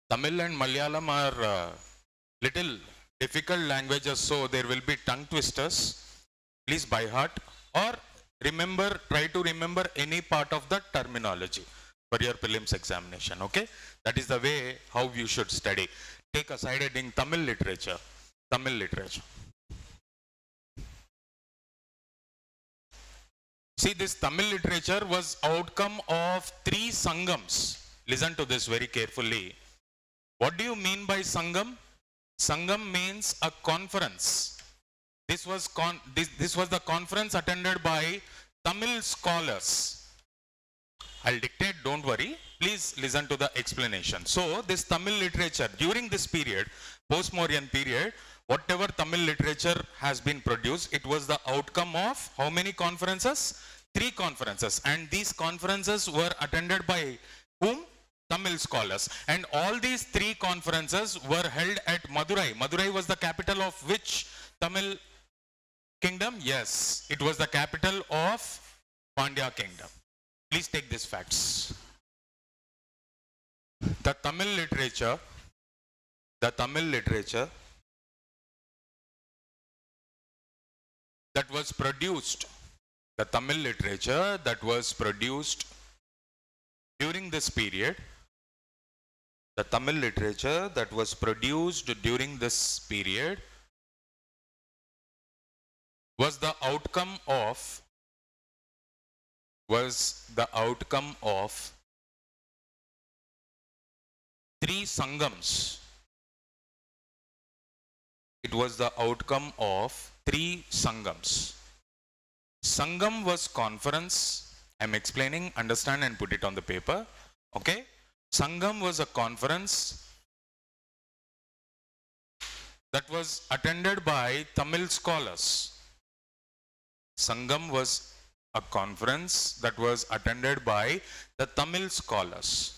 Tamil and Malayalam are little difficult languages, so there will be tongue twisters. Please by heart or remember, try to remember any part of the terminology for your prelims examination, okay? That is the way how you should study. Take a side heading Tamil literature. Tamil literature. See, this Tamil literature was outcome of 3 Sangams. Listen to this very carefully. What do you mean by Sangam? Sangam means a conference. This was the conference attended by Tamil scholars. I'll dictate, don't worry. Please listen to the explanation. So, this Tamil literature, during this period, post-Mauryan period, whatever Tamil literature has been produced, it was the outcome of how many conferences? 3 conferences. And these conferences were attended by whom? Tamil scholars. And all these 3 conferences were held at Madurai. Madurai was the capital of which Tamil kingdom? Yes, it was the capital of Pandya kingdom. Please take these facts. The Tamil literature that was produced, the Tamil literature that was produced during this period, the Tamil literature that was produced during this period was the outcome of 3 Sangams. It was the outcome of 3 Sangams. Sangam was conference. I'm explaining, understand and put it on the paper. Okay? Sangam was a conference that was attended by Tamil scholars. Sangam was a conference that was attended by the Tamil scholars.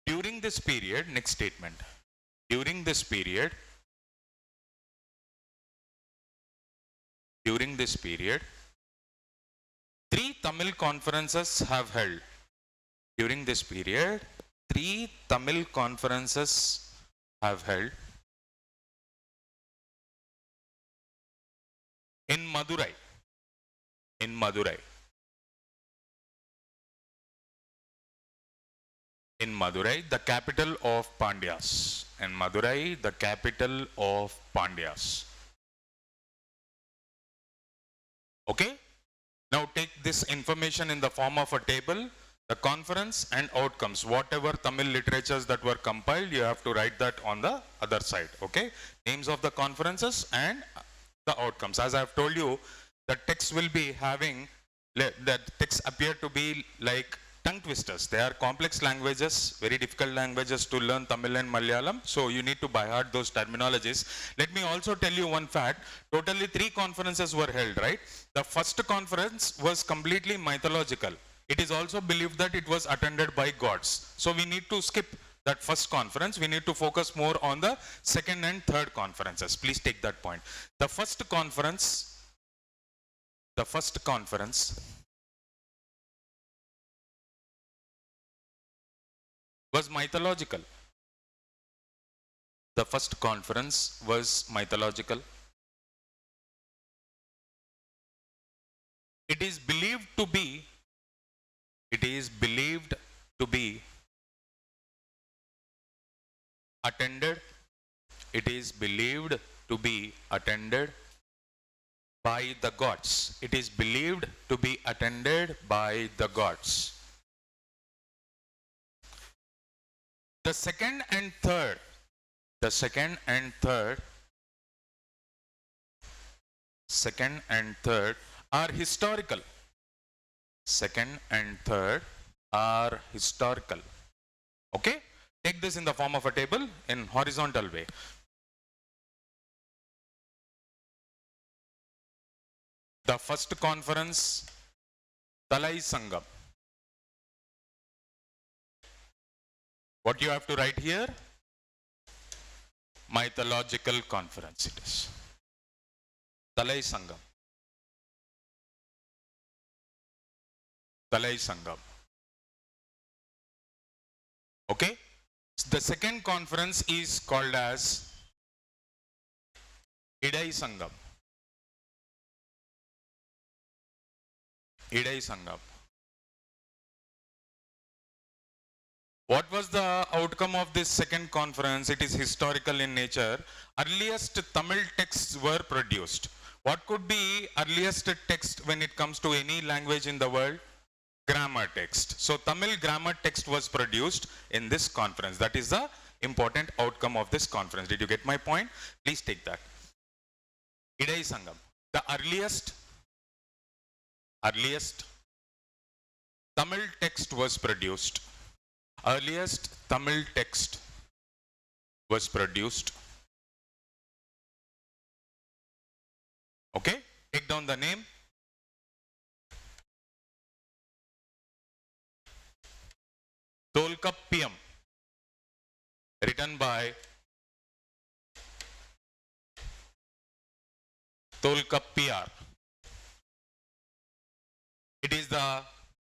During this period, next statement, during this period, 3 Tamil conferences have held. During this period, 3 Tamil conferences have held in Madurai. In Madurai. In Madurai, the capital of Pandyas. In Madurai, the capital of Pandyas. Okay? Now take this information in the form of a table, the conference and outcomes. Whatever Tamil literatures that were compiled, you have to write that on the other side. Okay? Names of the conferences and the outcomes. As I have told you, the text will be having, the text appear to be like tongue twisters. They are complex languages, very difficult languages to learn, Tamil and Malayalam. So you need to by heart those terminologies. Let me also tell you one fact. Totally 3 conferences were held, right? The first conference was completely mythological. It is also believed that it was attended by gods. So we need to skip that first conference. We need to focus more on the second and third conferences. Please take that point. The first conference was mythological. The first conference was mythological. It is believed to be attended by the gods. It is believed to be attended by the gods. The second and third are historical. Second and third are historical. Okay? Take this in the form of a table in horizontal way. The first conference, Talai Sangam. What you have to write here? Mythological conference it is. Talai Sangam. Talai Sangam. Okay? The second conference is called as Idai Sangam. Idai Sangam. What was the outcome of this second conference? It is historical in nature. Earliest Tamil texts were produced. What could be earliest text when it comes to any language in the world? Grammar text. So Tamil grammar text was produced in this conference. That is the important outcome of this conference. Did you get my point? Please take that. Idai Sangam. The earliest Tamil text was produced. Earliest Tamil text was produced. Okay, take down the name. Tolkappiyam, written by Tolkappiyar. It is the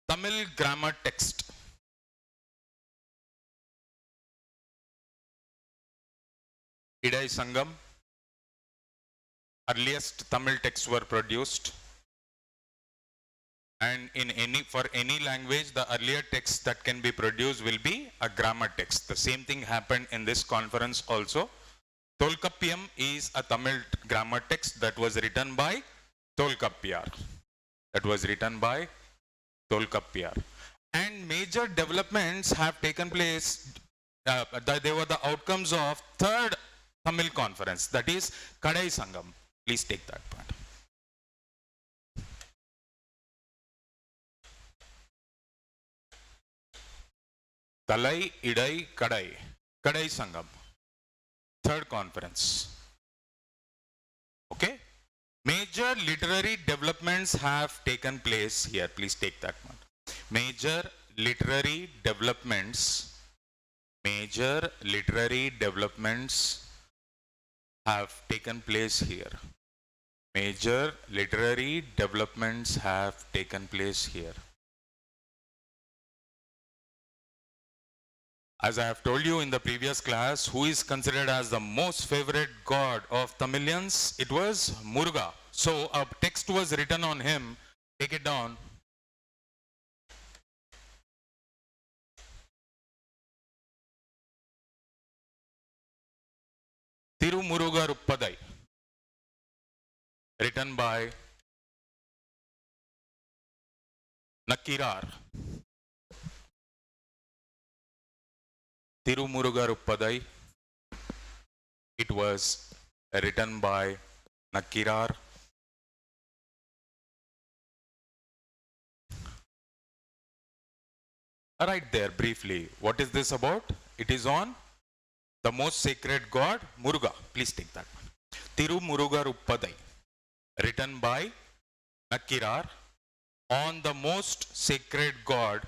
Tamil grammar text. Idai Sangam, earliest Tamil texts were produced, and for any language, the earlier text that can be produced will be a grammar text. The same thing happened in this conference also. Tolkappiyam is a Tamil grammar text that was written by Tolkappiyar. And major developments have taken place. They were the outcomes of third Tamil conference, that is Kadai Sangam. Please take that part. Kalai, Idai, Kadai. Kadai Sangam. Third conference. Okay? Major literary developments have taken place here. Please take that one. Major literary developments have taken place here. Major literary developments have taken place here. As I have told you in the previous class, who is considered as the most favorite god of Tamilians? It was Muruga. So a text was written on him. Take it down. Tirumurugaruppadai, written by Nakkirar. Tirumurugaruppadai. It was written by Nakkirar. Right there briefly. What is this about? It is on the most sacred god, Muruga. Please take that one. Tirumurugaruppadai, written by Nakkirar, on the most sacred god,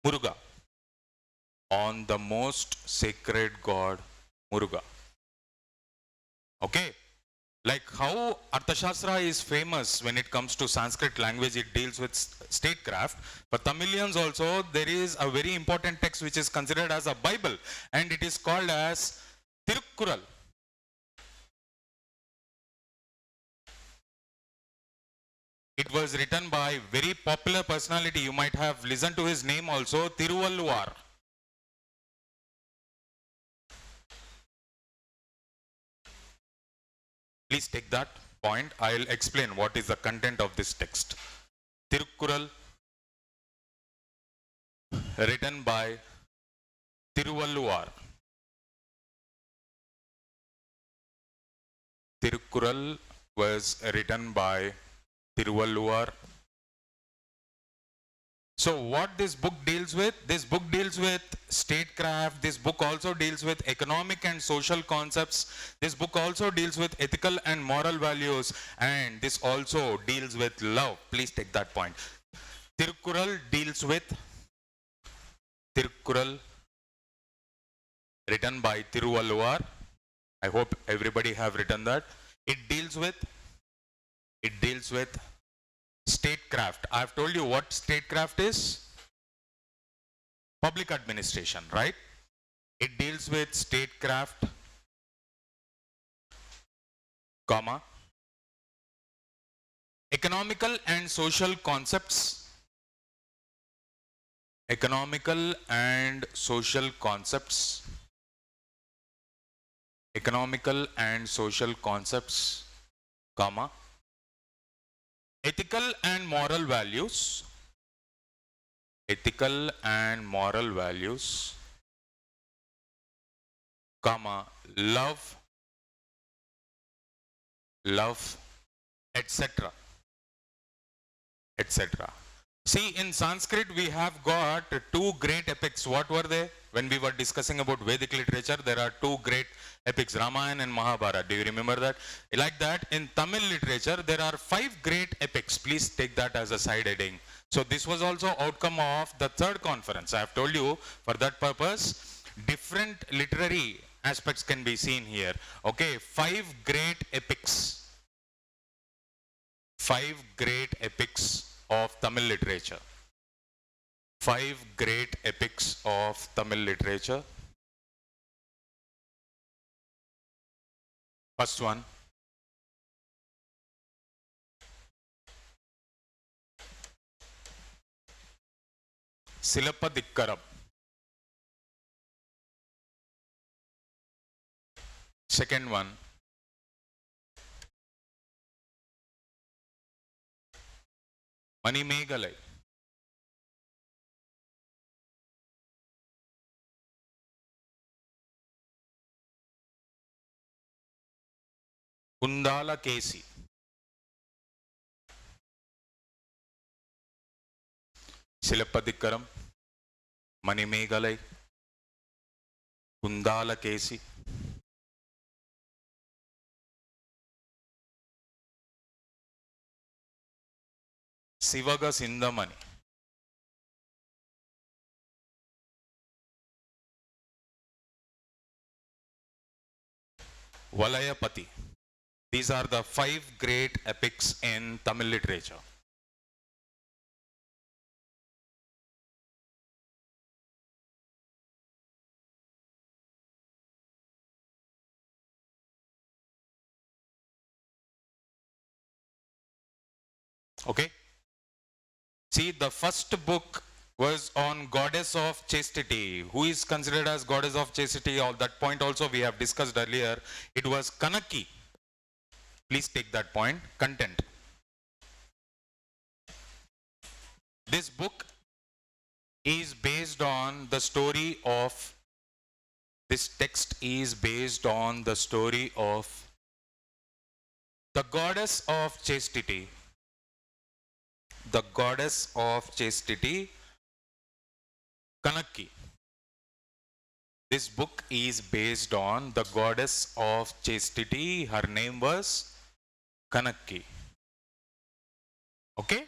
Muruga. On the most sacred god, Muruga. Okay? Like how Arthashastra is famous when it comes to Sanskrit language, it deals with statecraft. For Tamilians also, there is a very important text which is considered as a Bible, and it is called as Tirukkural. It was written by very popular personality. You might have listened to his name also, Tiruvalluvar. Please take that point. I'll explain what is the content of this text. Tirukkural, written by Tiruvalluvar. Tirukkural was written by Tiruvalluvar. So what this book deals with? This book deals with statecraft. This book also deals with economic and social concepts. This book also deals with ethical and moral values. And this also deals with love. Please take that point. Tirukkural deals with Tirukkural, written by Tiruvalluvar. I hope everybody have written that. It deals with Statecraft. I've told you what statecraft is. Public administration, right? It deals with statecraft, comma, economical and social concepts, economical and social concepts, economical and social concepts, comma, ethical and moral values, ethical and moral values, comma, love, etc., etc. See, in Sanskrit we have got two great epics. What were they? When we were discussing about Vedic literature, there are two great epics, Ramayana and Mahabharata. Do you remember that? Like that, in Tamil literature, there are 5 great epics. Please take that as a side heading. So this was also outcome of the third conference. I have told you, for that purpose, different literary aspects can be seen here. Okay, 5 great epics. 5 great epics of Tamil literature. 5 great epics of Tamil literature. First one, Silappatikaram. Second one, Manimegalai. Kundalakesi. Silappatikaram, Manimegalai, Kundalakesi. Sivaga Sindhamani. Valayapati. These are the 5 great epics in Tamil literature. Okay? See, the first book was on goddess of chastity. Who is considered as goddess of chastity? All that point also we have discussed earlier. It was Kanaki. Please take that point. Content. This book is based on the story of, this text is based on the story of the goddess of chastity. The goddess of chastity, Kanaki. This book is based on the goddess of chastity. Her name was Kanaki. Okay?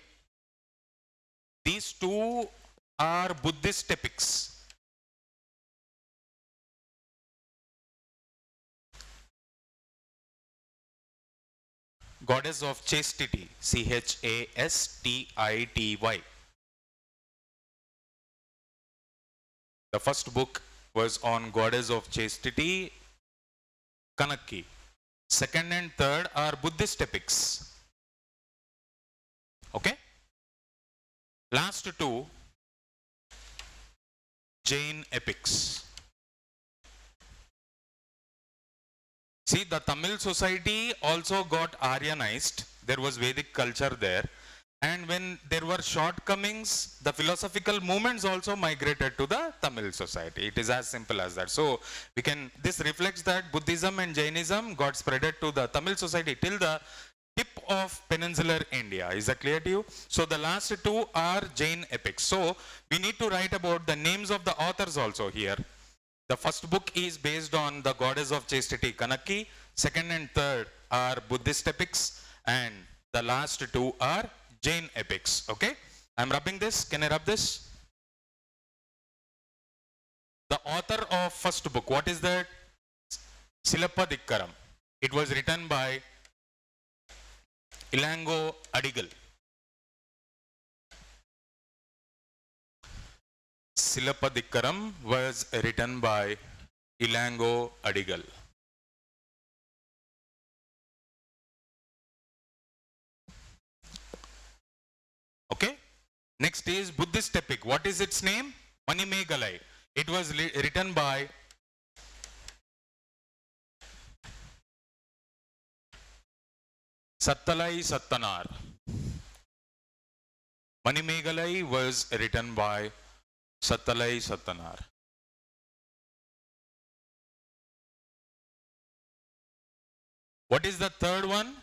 These two are Buddhist epics. Goddess of chastity, Chastity. The first book was on goddess of chastity, Kanaki. Second and third are Buddhist epics. Okay? Last two, Jain epics. See, the Tamil society also got Aryanized. There was Vedic culture there. And when there were shortcomings, the philosophical movements also migrated to the Tamil society. It is as simple as that. So, this reflects that Buddhism and Jainism got spreaded to the Tamil society till the tip of peninsular India. Is that clear to you? So, the last two are Jain epics. So, we need to write about the names of the authors also here. The first book is based on the goddess of chastity, Kanaki. Second and third are Buddhist epics. And the last two are Jain epics. Okay? I'm rubbing this. Can I rub this? The author of first book, what is that? Silappatikaram. It was written by Ilango Adigal. Silapadikaram was written by Ilango Adigal? Okay. Next is Buddhist epic. What is its name? Manimekalai. It was written by Sattalai Sattanar. Manimekalai was written by Sattalai Sattanar. What is the third one?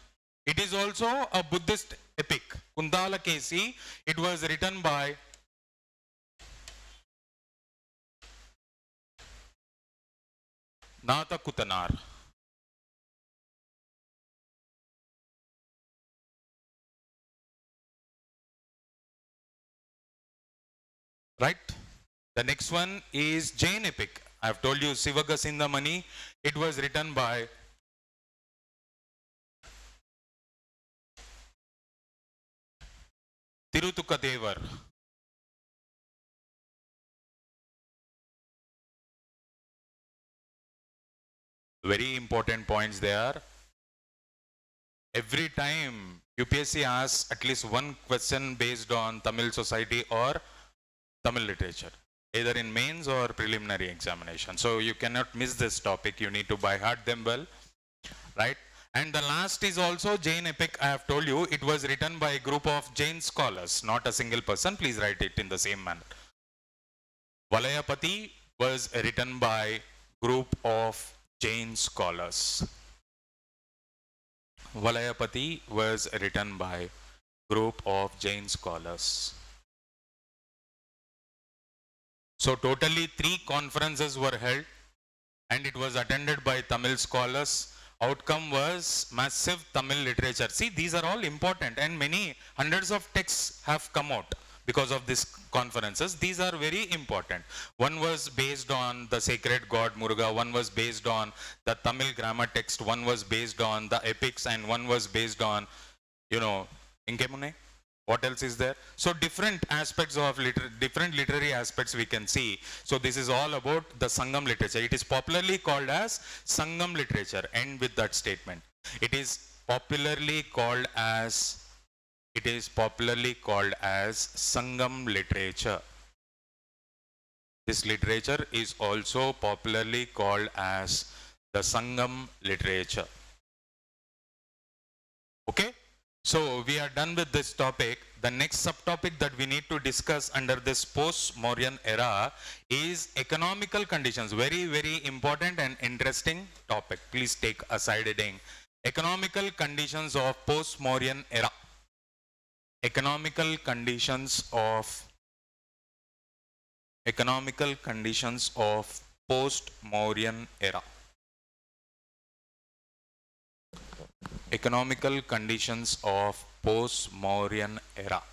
It is also a Buddhist epic. Kundalakesi. It was written by Natha Kutanar. Right? The next one is Jain epic. I have told you Sivagasinda It was written by Tirutukadevar. Very important points there. Every time UPSC asks at least one question based on Tamil society or Tamil literature, either in mains or preliminary examination. So you cannot miss this topic. You need to by heart them well, right? And the last is also Jain epic. I have told you it was written by a group of Jain scholars, not a single person. Please write it in the same manner. Valayapati was written by group of Jain scholars. Valayapati was written by group of Jain scholars. So totally 3 conferences were held and it was attended by Tamil scholars. Outcome was massive Tamil literature. See, these are all important and many hundreds of texts have come out because of these conferences. These are very important. One was based on the sacred god Muruga, one was based on the Tamil grammar text, one was based on the epics, and one was based on, Inkemune. What else is there? So different aspects of different literary aspects we can see. So this is all about the Sangam literature. It is popularly called as Sangam literature. End with that statement. It is popularly called as Sangam literature. This literature is also popularly called as the Sangam literature. Okay? So we are done with this topic. The next subtopic that we need to discuss under this post-Mauryan era is economical conditions. Very, very important and interesting topic. Please take a side heading. Economical conditions of post-Mauryan era. Economical conditions of post-Mauryan era. Economical conditions of post-Mauryan era.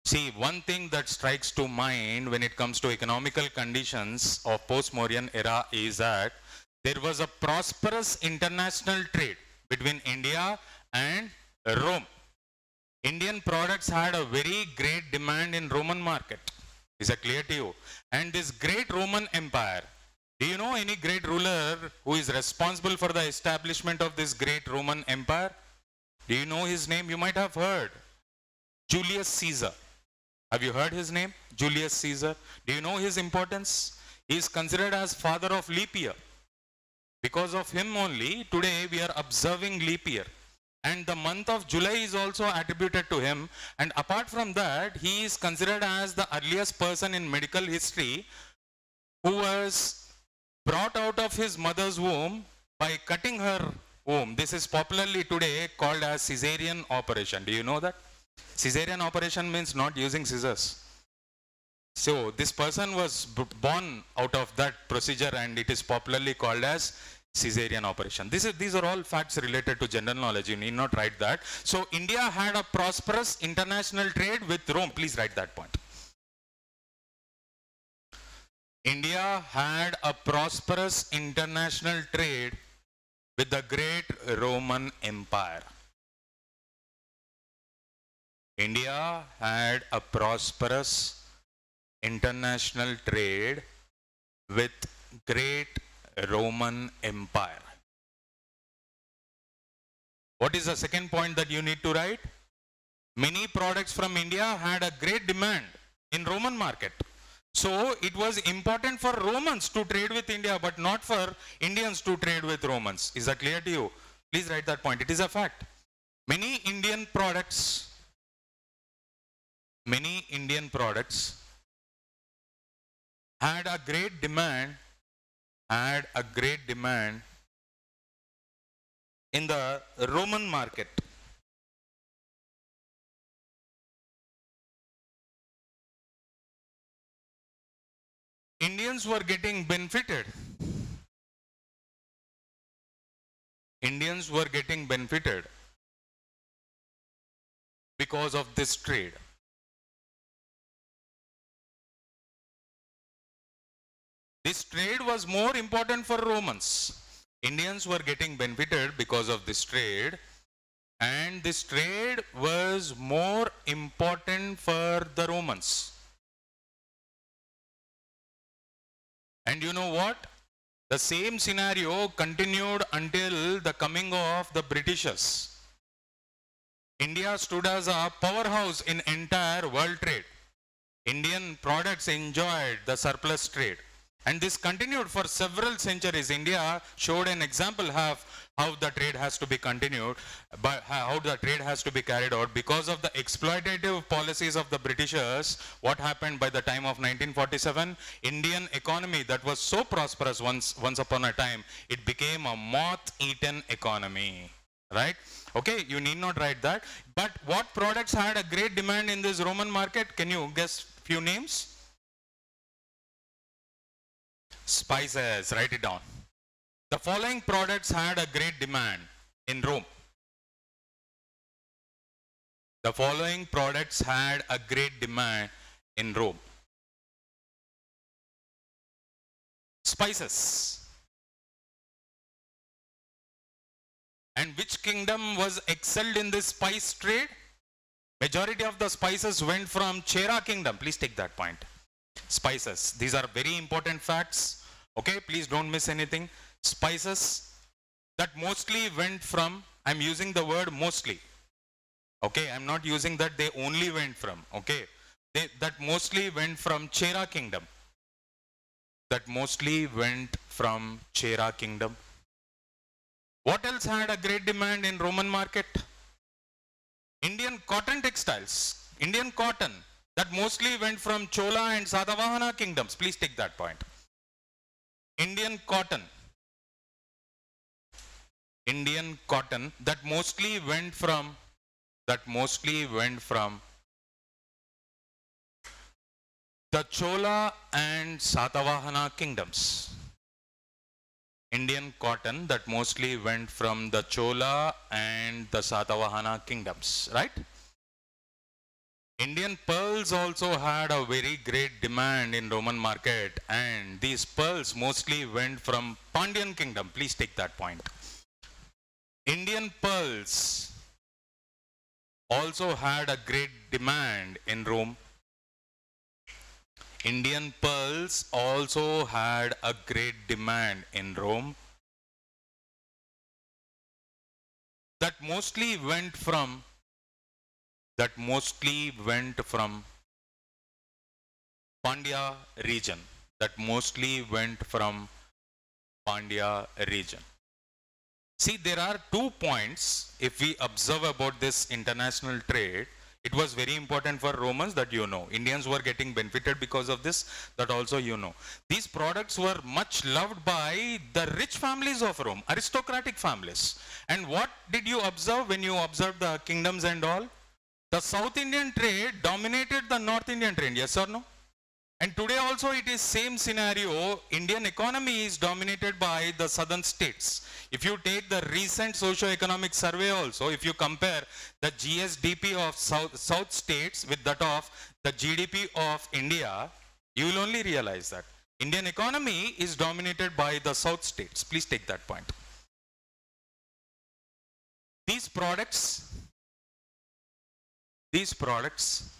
See, one thing that strikes to mind when it comes to economical conditions of post-Mauryan era is that there was a prosperous international trade between India and Rome. Indian products had a very great demand in Roman market. Is that clear to you? And this great Roman Empire, do you know any great ruler who is responsible for the establishment of this great Roman Empire? Do you know his name? You might have heard. Julius Caesar. Have you heard his name? Julius Caesar. Do you know his importance? He is considered as father of leap year. Because of him only, today we are observing leap year. And the month of July is also attributed to him. And apart from that, he is considered as the earliest person in medical history who was brought out of his mother's womb by cutting her womb. This is popularly today called as Caesarean operation. Do you know that? Caesarean operation means not using scissors. So this person was born out of that procedure and it is popularly called as Caesarean operation. These are all facts related to general knowledge. You need not write that. So India had a prosperous international trade with Rome. Please write that point. India had a prosperous international trade with the great Roman Empire. India had a prosperous international trade with great Roman Empire. What is the second point that you need to write? Many products from India had a great demand in Roman market. So it was important for Romans to trade with India, but not for Indians to trade with Romans. Is that clear to you? Please write that point. It is a fact. Many Indian products had a great demand in the Roman market. Indians were getting benefited. Because of this trade. This trade was more important for Romans. Indians were getting benefited because of this trade, and this trade was more important for the Romans. And you know what? The same scenario continued until the coming of the Britishers. India stood as a powerhouse in entire world trade. Indian products enjoyed the surplus trade. And this continued for several centuries. India showed an example of how the trade has to be continued, but how the trade has to be carried out. Because of the exploitative policies of the Britishers, what happened by the time of 1947? Indian economy that was so prosperous once upon a time, it became a moth-eaten economy. Right? Okay, you need not write that. But what products had a great demand in this Roman market? Can you guess few names? Spices, write it down. The following products had a great demand in Rome. The following products had a great demand in Rome. Spices. And which kingdom was excelled in this spice trade? Majority of the spices went from Chera kingdom. Please take that point. Spices. These are very important facts. Okay, please don't miss anything. Spices that mostly went from, I'm using the word mostly. Okay, I'm not using that they only went from. Okay, that mostly went from Chera kingdom. That mostly went from Chera kingdom. What else had a great demand in Roman market? Indian cotton textiles. Indian cotton that mostly went from Chola and Satavahana kingdoms. Please take that point. Indian cotton that mostly went from the Chola and Satavahana kingdoms. Indian cotton that mostly went from the Chola and the Satavahana kingdoms, right? Indian pearls also had a very great demand in Roman market, and these pearls mostly went from Pandyan kingdom. Please take that point. Indian pearls also had a great demand in Rome. Indian pearls also had a great demand in Rome. That mostly went from Pandya region. See, there are 2 points if we observe about this international trade. It was very important for Romans, that you know. Indians were getting benefited because of this, that also you know. These products were much loved by the rich families of Rome, aristocratic families. And what did you observe when you observed the kingdoms and all? The South Indian trade dominated the North Indian trade, yes or no? And today also it is same scenario. Indian economy is dominated by the southern states. If you take the recent socio-economic survey also, if you compare the GSDP of South states with that of the GDP of India, you will only realize that Indian economy is dominated by the South states. Please take that point. These products these products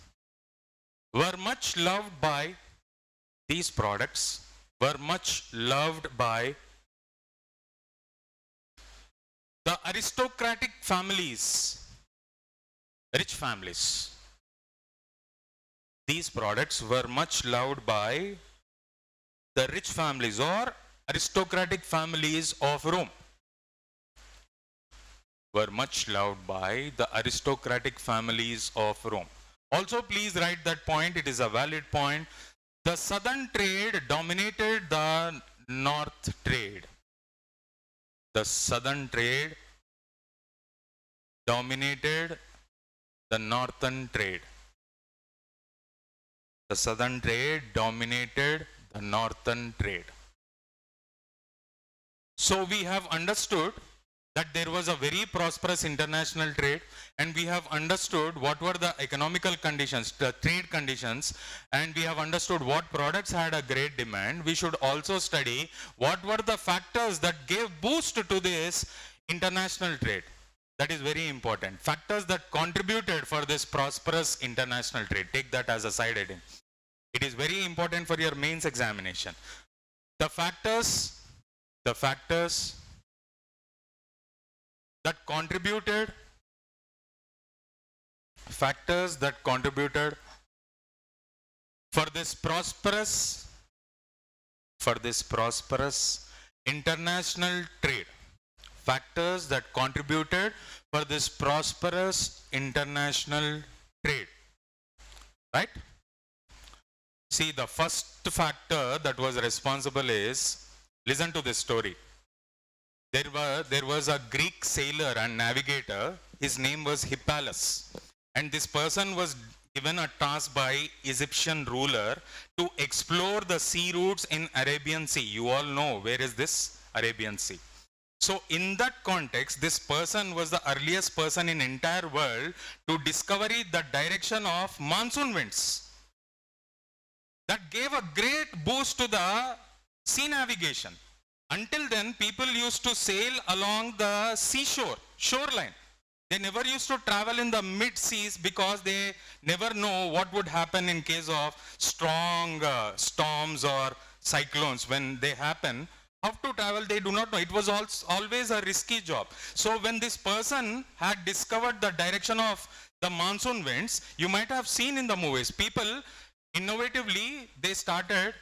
were much loved by these products were much loved by the aristocratic families, rich families. These products were much loved by the rich families or aristocratic families of Rome. Were much loved by the aristocratic families of Rome. Also, please write that point, it is a valid point. The southern trade dominated the north trade. The southern trade dominated the northern trade. The southern trade dominated the northern trade. So we have understood that there was a very prosperous international trade, and we have understood what were the economical conditions, the trade conditions, and we have understood what products had a great demand. We should also study what were the factors that gave boost to this international trade. That is very important. Factors that contributed for this prosperous international trade. Take that as a side heading. It is very important for your mains examination. The factors that contributed for this prosperous international trade. Factors that contributed for this prosperous international trade. Right? See, the first factor that was responsible is, listen to this story. There was a Greek sailor and navigator. His name was Hippalus. And this person was given a task by Egyptian ruler to explore the sea routes in Arabian Sea. You all know where is this Arabian Sea. So in that context, this person was the earliest person in entire world to discover the direction of monsoon winds. That gave a great boost to the sea navigation. Until then, people used to sail along the shoreline. They never used to travel in the mid-seas because they never know what would happen in case of strong storms or cyclones. When they happen, how to travel, they do not know. It was always a risky job. So when this person had discovered the direction of the monsoon winds, you might have seen in the movies, people innovatively, they started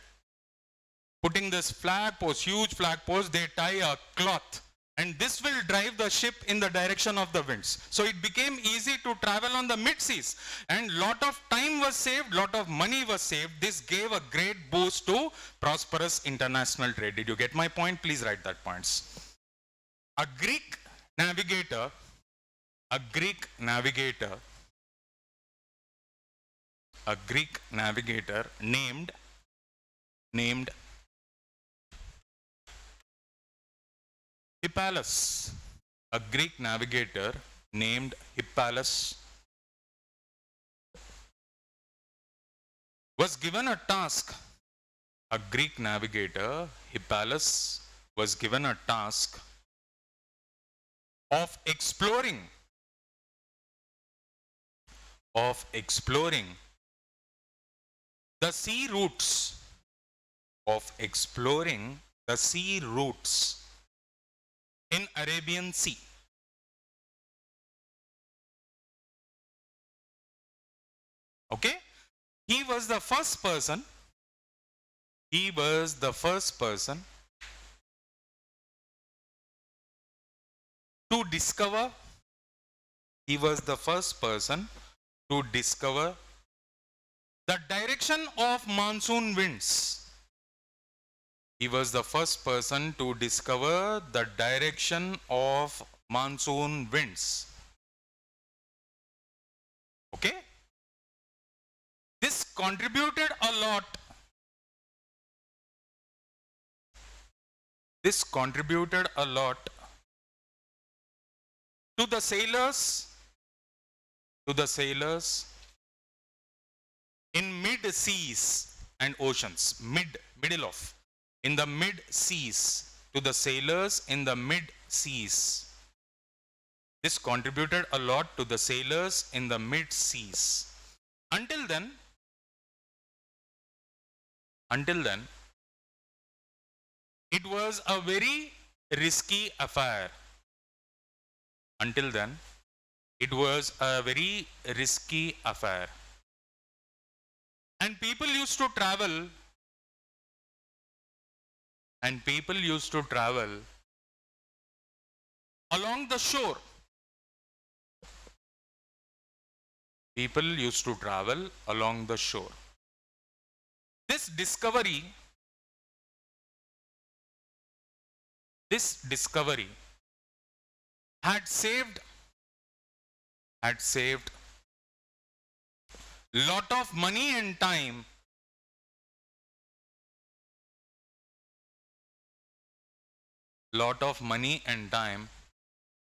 putting this flag post, huge flag post, they tie a cloth, and this will drive the ship in the direction of the winds. So it became easy to travel on the mid-seas, and lot of time was saved, lot of money was saved. This gave a great boost to prosperous international trade. Did you get my point? Please write that points. A Greek navigator named Hippalus, a Greek navigator named Hippalus, was given a task. A Greek navigator, Hippalus, was given a task of exploring the sea routes, in Arabian Sea. Okay? He was the first person to discover the direction of monsoon winds. He was the first person to discover the direction of monsoon winds. Okay? This contributed a lot. To the sailors in mid-seas and oceans, in the mid-seas, to the sailors in the mid-seas This contributed a lot to the sailors in the mid seas. Until then, it was a very risky affair. Until then, it was a very risky affair. And people used to travel along the shore. People used to travel along the shore. This discovery had saved lot of money and time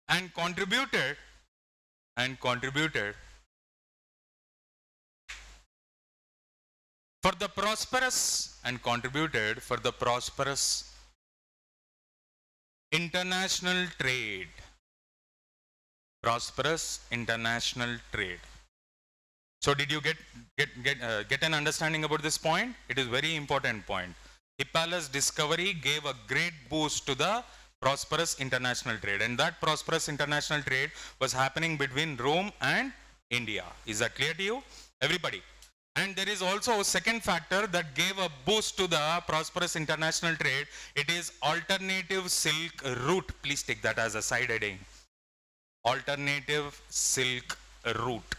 and contributed for the prosperous international trade. So did you get an understanding about this point? It is very important point. Hippala's discovery gave a great boost to the prosperous international trade, and that prosperous international trade was happening between Rome and India. Is that clear to you, everybody? And there is also a second factor that gave a boost to the prosperous international trade. It is alternative silk route. Please take that as a side heading. Alternative silk route.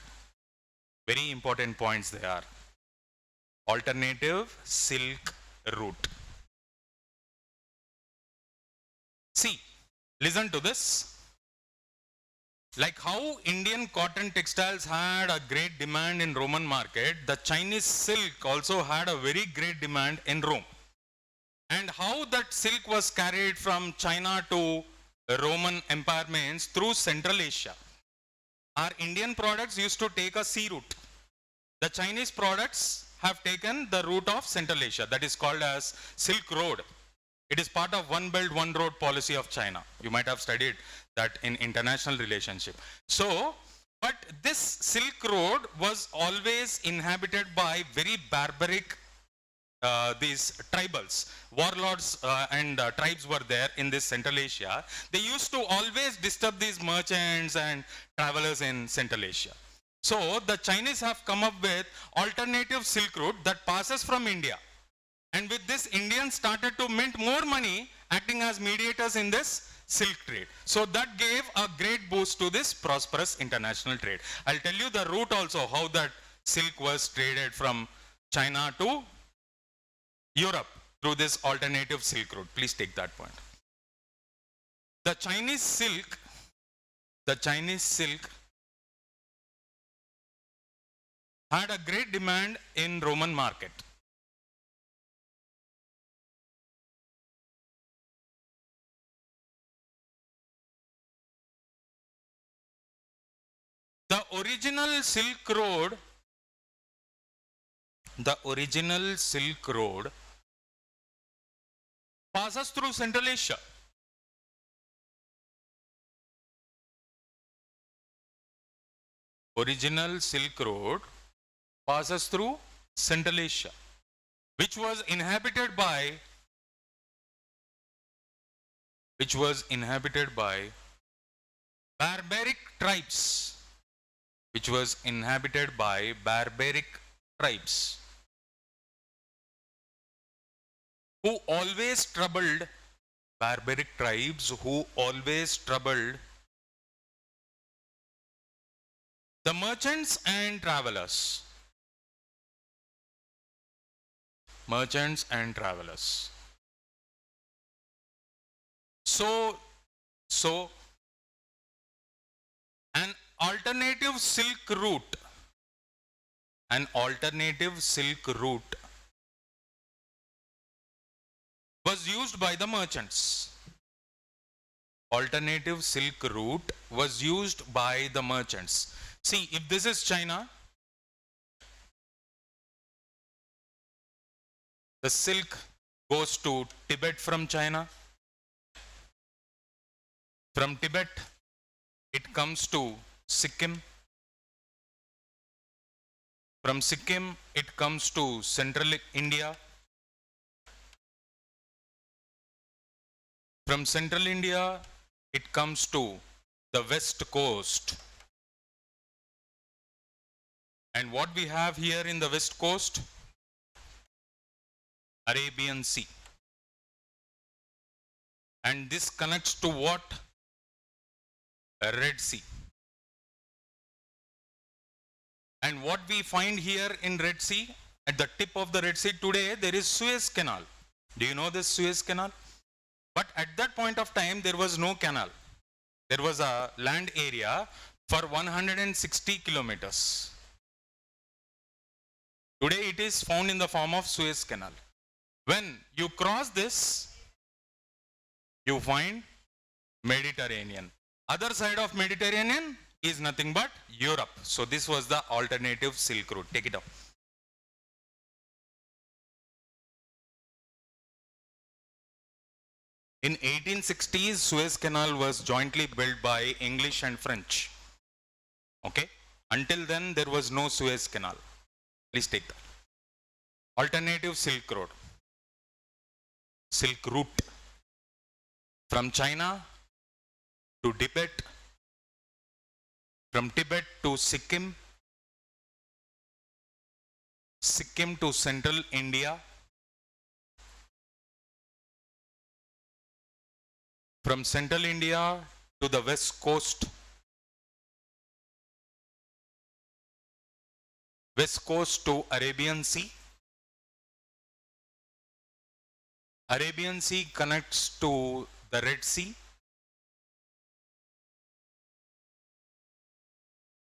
Very important points they are. Alternative silk route. See, listen to this. Like how Indian cotton textiles had a great demand in Roman market, the Chinese silk also had a very great demand in Rome. And how that silk was carried from China to Roman Empire means through Central Asia. Our Indian products used to take a sea route. The Chinese products have taken the route of Central Asia, that is called as Silk Road. It is part of One Belt, One Road policy of China. You might have studied that in international relationship. So, but this Silk Road was always inhabited by very barbaric these tribals, warlords and tribes were there in this Central Asia. They used to always disturb these merchants and travelers in Central Asia. So the Chinese have come up with alternative Silk Route that passes from India. And with this, Indians started to mint more money acting as mediators in this silk trade. So that gave a great boost to this prosperous international trade. I'll tell you the route also, how that silk was traded from China to Europe through this alternative silk route. Please take that point. The Chinese silk had a great demand in Roman market. The original Silk Road passes through Central Asia. Original Silk Road passes through Central Asia, which was inhabited by barbaric tribes. Who always troubled the merchants and travelers. So an alternative silk route was used by the merchants. Alternative silk route was used by the merchants. See, if this is China, the silk goes to Tibet from China. From Tibet, it comes to Sikkim. From Sikkim, it comes to central India. From central India, it comes to the west coast. And what we have here in the west coast? Arabian Sea. And this connects to what? Red Sea. And what we find here in Red Sea, at the tip of the Red Sea today, there is Suez Canal. Do you know this Suez Canal? But at that point of time, there was no canal. There was a land area for 160 kilometers. Today it is found in the form of Suez Canal. When you cross this, you find Mediterranean. Other side of Mediterranean is nothing but Europe. So this was the alternative Silk Route. Take it up. In 1860s, Suez Canal was jointly built by English and French. Okay? Until then, there was no Suez Canal. Please take that. Alternative Silk Road. Silk Route. From China to Tibet. From Tibet to Sikkim. Sikkim to central India. From central India to the west coast. West coast to Arabian Sea. Arabian Sea connects to the Red Sea.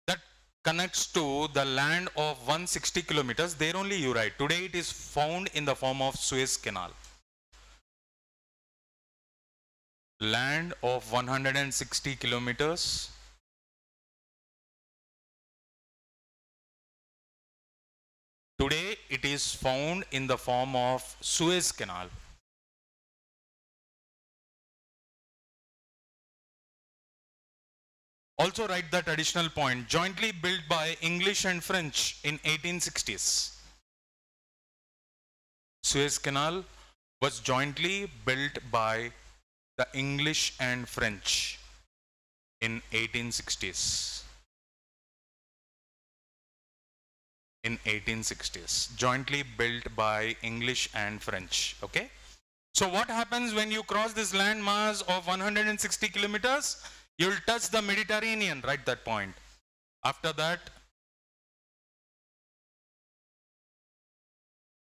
That connects to the land of 160 kilometers. There only you write. Today it is found in the form of Suez Canal. Land of 160 kilometers. Today it is found in the form of Suez Canal. Also write that additional point, jointly built by English and French in 1860s. Suez Canal was jointly built by the English and French in 1860s. In 1860s, jointly built by English and French. Okay. So what happens when you cross this land mass of 160 kilometers? You'll touch the Mediterranean, right, that point. After that,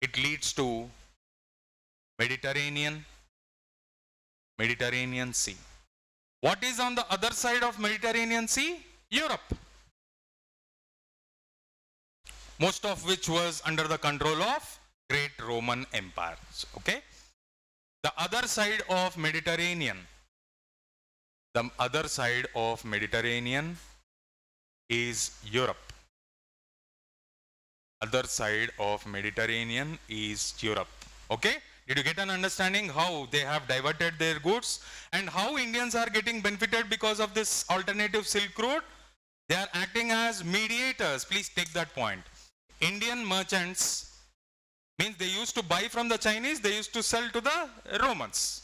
it leads to Mediterranean Sea. What is on the other side of Mediterranean Sea? Europe. Most of which was under the control of Great Roman Empire. Okay. The other side of Mediterranean. The other side of Mediterranean is Europe. Other side of Mediterranean is Europe. Okay. Did you get an understanding how they have diverted their goods and how Indians are getting benefited because of this alternative Silk Road? They are acting as mediators. Please take that point. Indian merchants means they used to buy from the Chinese, they used to sell to the Romans.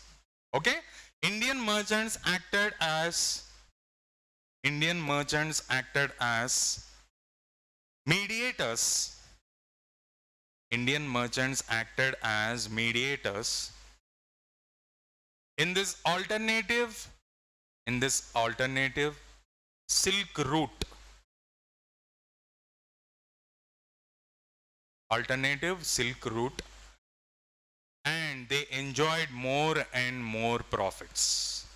Okay? Indian merchants acted as mediators. Indian merchants acted as mediators in this alternative Silk Route. Alternative Silk Route, and they enjoyed more and more profits.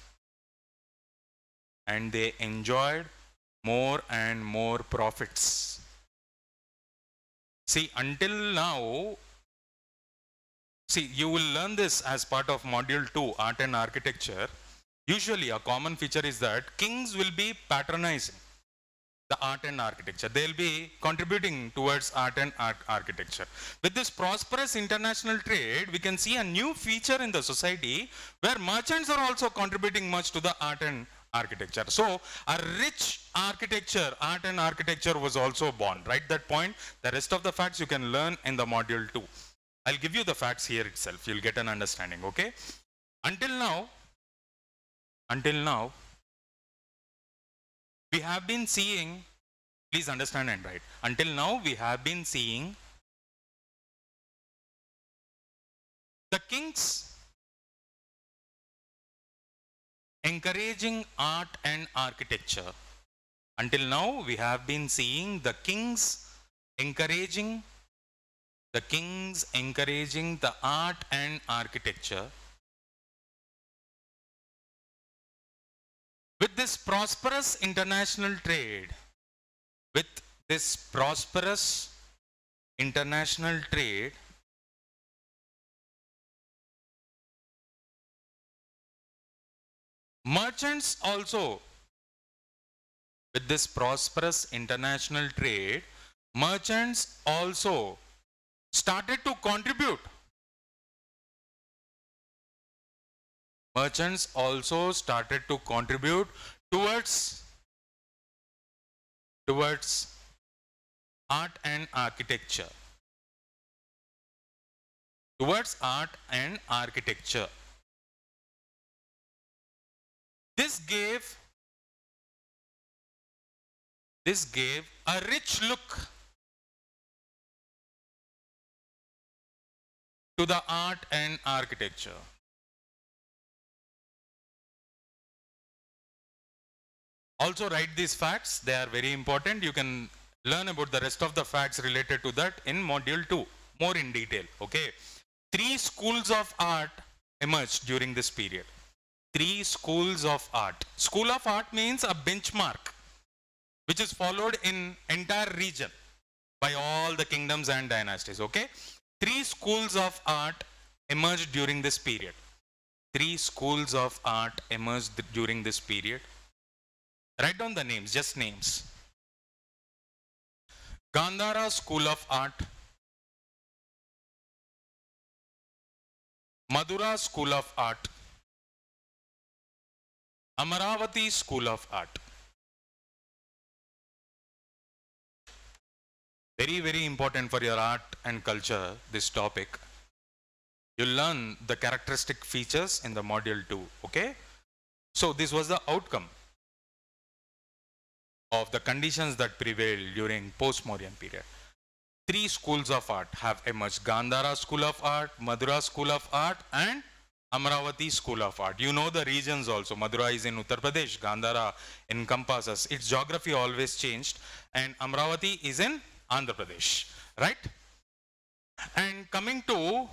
And they enjoyed more and more profits. See, until now, see, you will learn this as part of module 2, Art and Architecture. Usually a common feature is that kings will be patronizing the art and architecture. They'll be contributing towards art and architecture. With this prosperous international trade, we can see a new feature in the society where merchants are also contributing much to the art and architecture. So a rich architecture, art and architecture was also born. Write that point. The rest of the facts you can learn in the module 2. I'll give you the facts here itself. You'll get an understanding, okay? Until now, we have been seeing, please understand and write. Until now, we have been seeing the kings encouraging art and architecture. Until now, we have been seeing the kings encouraging the art and architecture. With this prosperous international trade, merchants also, with this prosperous international trade, merchants also started to contribute. Merchants also started to contribute towards art and architecture. Towards art and architecture. This gave a rich look to the art and architecture. Also write these facts, they are very important. You can learn about the rest of the facts related to that in module 2, more in detail, okay? 3 schools of art emerged during this period. 3 schools of art. School of art means a benchmark which is followed in entire region by all the kingdoms and dynasties, okay? 3 schools of art emerged during this period. 3 schools of art emerged during this period. Write down the names, just names. Gandhara School of Art, Madura School of Art, Amaravati School of Art. Very, very important for your art and culture, this topic. You'll learn the characteristic features in the module 2, okay? So this was the outcome of the conditions that prevailed during post-Mauryan period. 3 schools of art have emerged: Gandhara School of Art, Madura School of Art, and Amaravati School of Art. You know the regions also. Madura is in Uttar Pradesh, Gandhara encompasses. Its geography always changed, and Amaravati is in Andhra Pradesh, right? And coming to,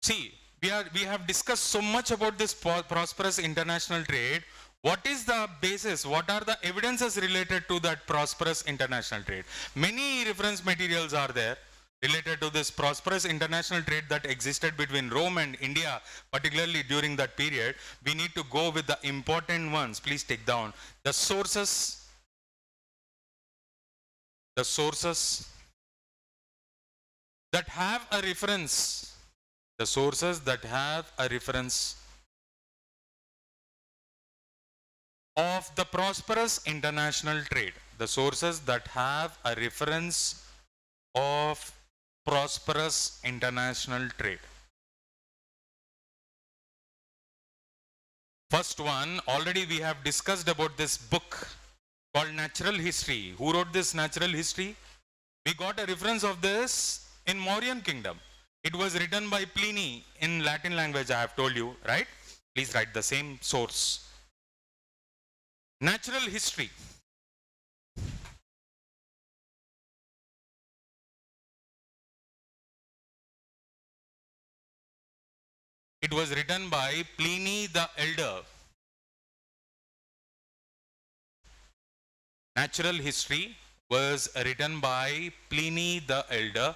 see, we have discussed so much about this prosperous international trade. What is the basis? What are the evidences related to that prosperous international trade? Many reference materials are there related to this prosperous international trade that existed between Rome and India, particularly during that period. We need to go with the important ones. Please take down the sources. The sources that have a reference. The sources that have a reference of the prosperous international trade. The sources that have a reference of prosperous international trade. First one, already we have discussed about this book called Natural History. Who wrote this Natural History? We got a reference of this in Mauryan Kingdom. It was written by Pliny in Latin language, I have told you, right? Please write the same source. Natural History. It was written by Pliny the Elder. Natural History was written by Pliny the Elder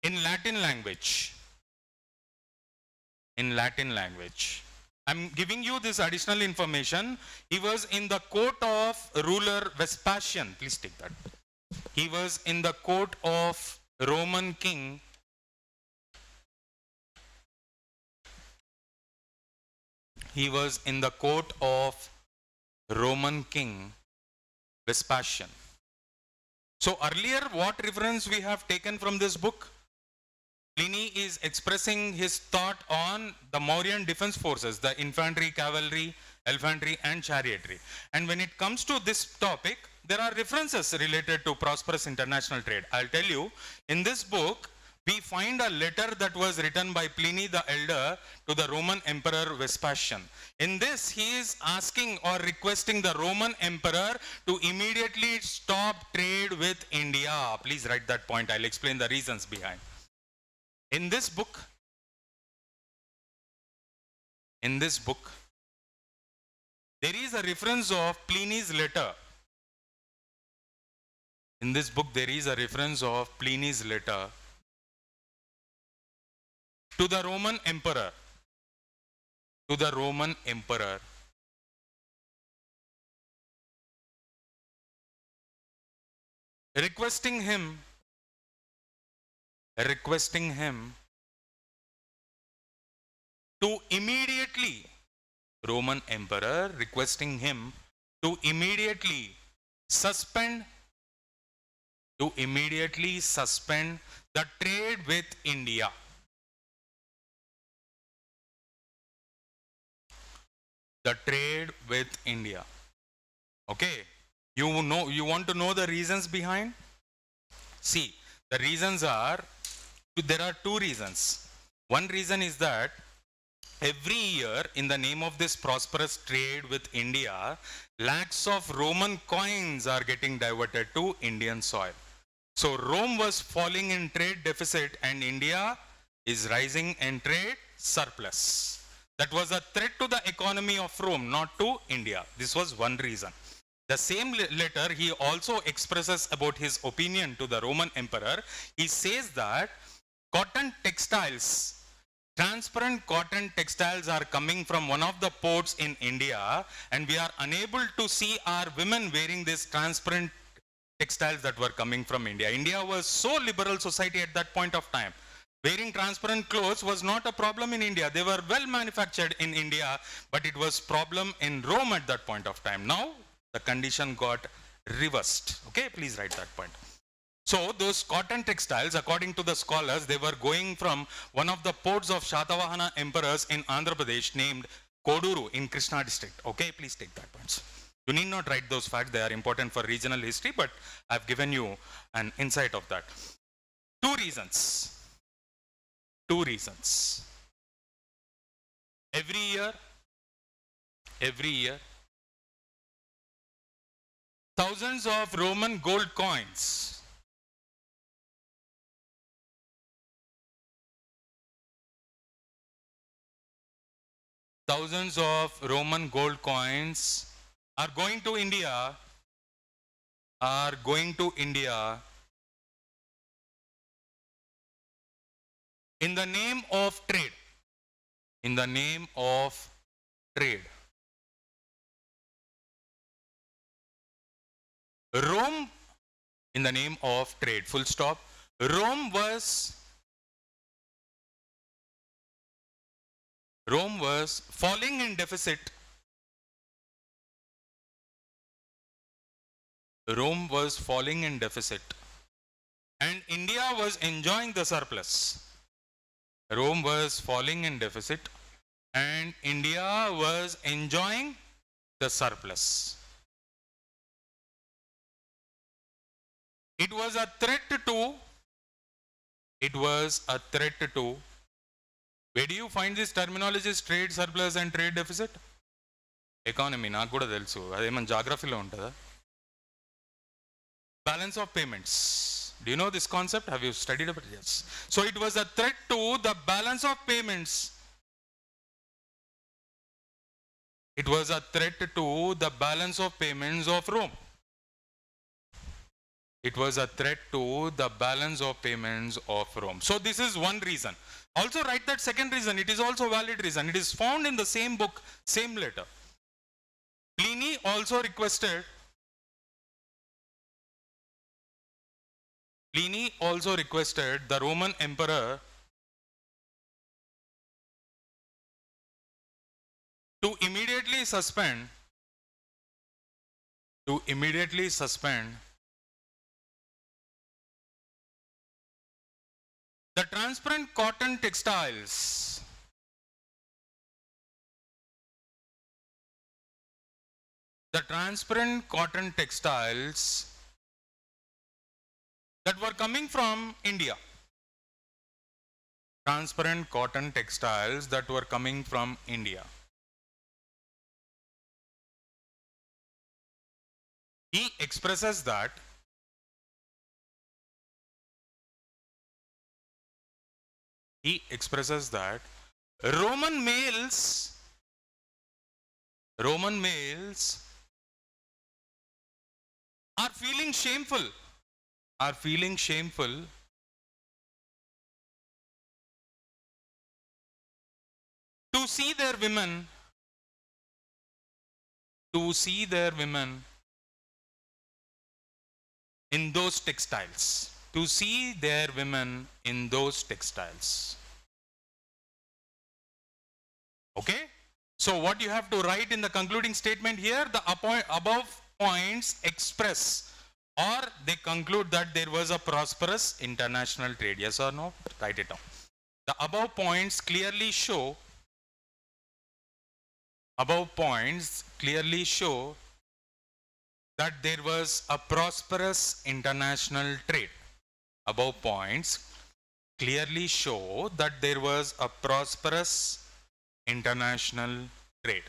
in Latin language. In Latin language. I'm giving you this additional information. He was in the court of ruler Vespasian. Please take that. He was in the court of Roman king he was in the court of Roman king Vespasian. So earlier, what reference we have taken from this book? Pliny is expressing his thought on the Mauryan defense forces, the infantry, cavalry, elephantry and chariotry. And when it comes to this topic, there are references related to prosperous international trade. I'll tell you, in this book, we find a letter that was written by Pliny the Elder to the Roman Emperor Vespasian. In this, he is asking or requesting the Roman Emperor to immediately stop trade with India. Please write that point. I'll explain the reasons behind. In this book, there is a reference of Pliny's letter. In this book, there is a reference of Pliny's letter to the Roman Emperor. To the Roman Emperor. Requesting him to immediately, Roman Emperor requesting him to immediately suspend the trade with India. The trade with India. Okay. You want to know the reasons behind? See, the reasons are, there are two reasons. One reason is that every year, in the name of this prosperous trade with India, lakhs of Roman coins are getting diverted to Indian soil. So Rome was falling in trade deficit and India is rising in trade surplus. That was a threat to the economy of Rome, not to India. This was one reason. The same letter, he also expresses about his opinion to the Roman Emperor. He says that cotton textiles, transparent cotton textiles are coming from one of the ports in India, and we are unable to see our women wearing these transparent textiles that were coming from India. India was so liberal society at that point of time. Wearing transparent clothes was not a problem in India. They were well manufactured in India, but it was problem in Rome at that point of time. Now, the condition got reversed. Okay, please write that point. So those cotton textiles, according to the scholars, they were going from one of the ports of Shatavahana emperors in Andhra Pradesh named Koduru in Krishna district. Okay, please take that point. You need not write those facts. They are important for regional history, but I've given you an insight of that. Two reasons. Every year, thousands of Roman gold coins are going to India in the name of trade. Rome, in the name of trade, full stop. Rome was falling in deficit. And India was enjoying the surplus. Rome was falling in deficit and India was enjoying the surplus. It was a threat to, where do you find these terminologies, trade surplus and trade deficit? Economy, నాకు కూడా తెలుసు, అదేమన్నా జాగ్రఫీలో ఉంటుందా? Balance of payments. Do you know this concept? Have you studied about it? Yes. So it was a threat to the balance of payments. It was a threat to the balance of payments of Rome. So this is one reason. Also write that second reason. It is also a valid reason. It is found in the same book, same letter. Pliny also requested the Roman emperor to immediately suspend the transparent cotton textiles that were coming from India. Transparent cotton textiles that were coming from India. He expresses that Roman males are feeling shameful to see their women in those textiles. Okay? So what you have to write in the concluding statement here, the above points express or they conclude that there was a prosperous international trade. Yes or no? Write it down. The above points clearly show that there was a prosperous international trade. Above points clearly show that there was a prosperous international trade.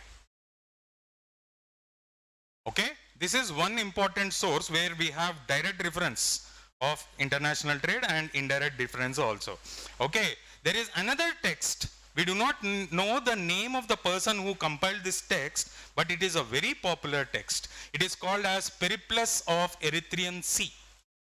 Okay? This is one important source where we have direct reference of international trade and indirect reference also. Okay? There is another text. We do not know the name of the person who compiled this text, but it is a very popular text. It is called as Periplus of Erythraean Sea.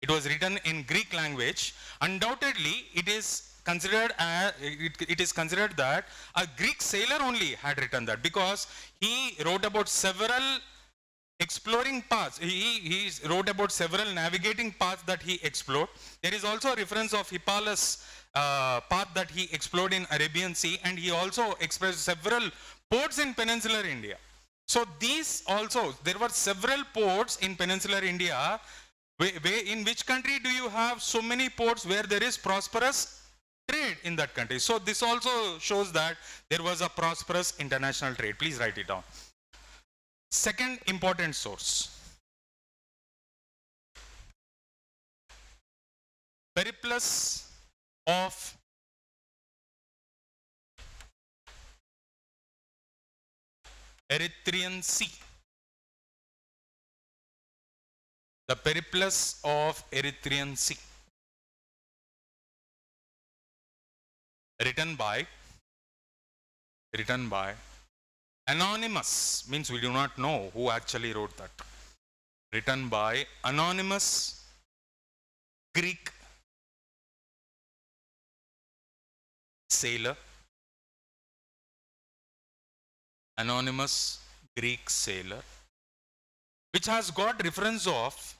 It was written in Greek language. Undoubtedly, it is considered that a Greek sailor only had written that, because he wrote about several exploring paths. He wrote about several navigating paths that he explored. There is also a reference of Hippalus path that he explored in Arabian Sea, and he also expressed several ports in peninsular India. So these also, there were several ports in peninsular India. In which country do you have so many ports where there is prosperous trade in that country? So this also shows that there was a prosperous international trade. Please write it down. Second important source, Periplus of Erythraean Sea. The Periplus of Erythraean Sea. Written by anonymous, means we do not know who actually wrote that. Written by anonymous Greek sailor. Anonymous Greek sailor, which has got reference of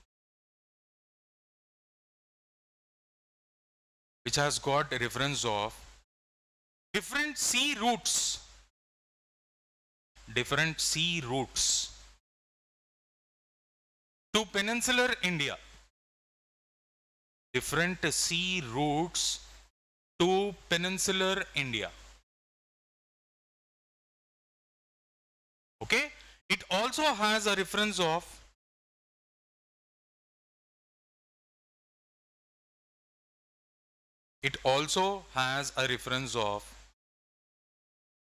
different sea routes to peninsular India. Different sea routes to peninsular India. Okay? It also has a reference of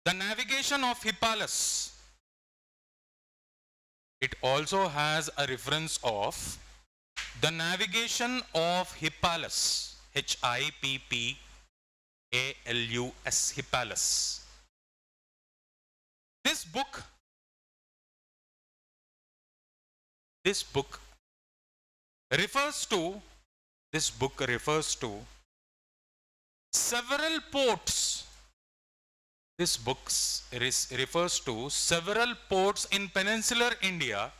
the navigation of Hippalus. It also has a reference of the navigation of Hippalus. Hippalus. Hippalus. This book refers to several ports. This book refers to several ports in peninsular India.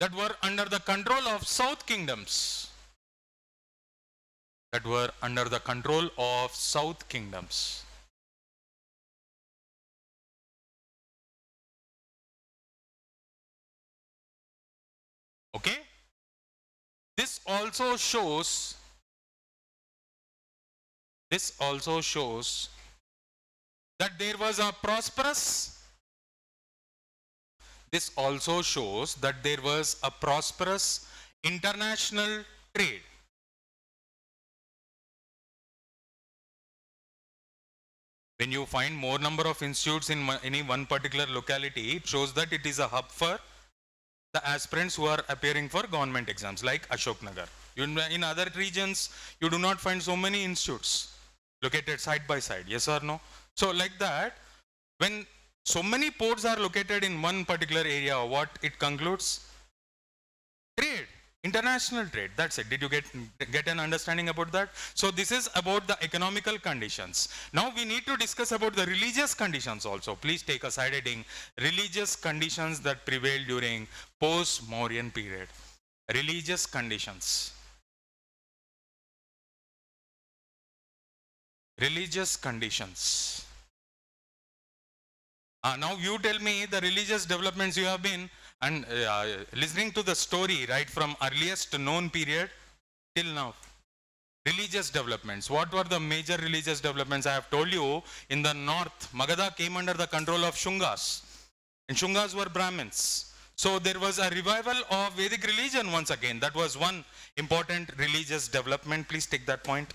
That were under the control of South Kingdoms. that were under the control of South kingdoms. Okay? This also shows that there was a prosperous international trade. When you find more number of institutes in any one particular locality, it shows that it is a hub for the aspirants who are appearing for government exams, like Ashok Nagar. In other regions, you do not find so many institutes located side by side, yes or no? So like that, when so many ports are located in one particular area, what it concludes? Trade. International trade, that's it. Did you get an understanding about that? So this is about the economical conditions. Now we need to discuss about the religious conditions also. Please take a side heading, religious conditions that prevailed during post-Mauryan period. Religious conditions. Religious conditions. Now you tell me the religious developments you have been and listening to the story right from earliest known period till now. Religious developments. What were the major religious developments? I have told you, in the north, Magadha came under the control of Shungas. And Shungas were Brahmins. So there was a revival of Vedic religion once again. That was one important religious development. Please take that point.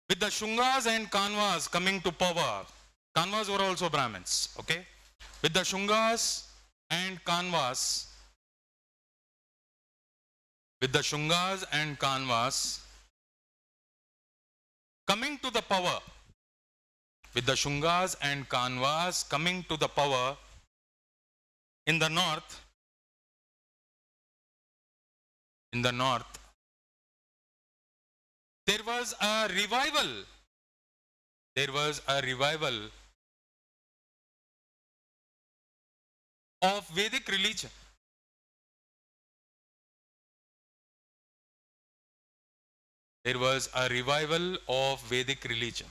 With the Shungas and Kanvas coming to power, Kanvas were also Brahmins, okay? With the Shungas and Kanvas, coming to the power, in the north, there was a revival of Vedic religion. There was a revival of Vedic religion.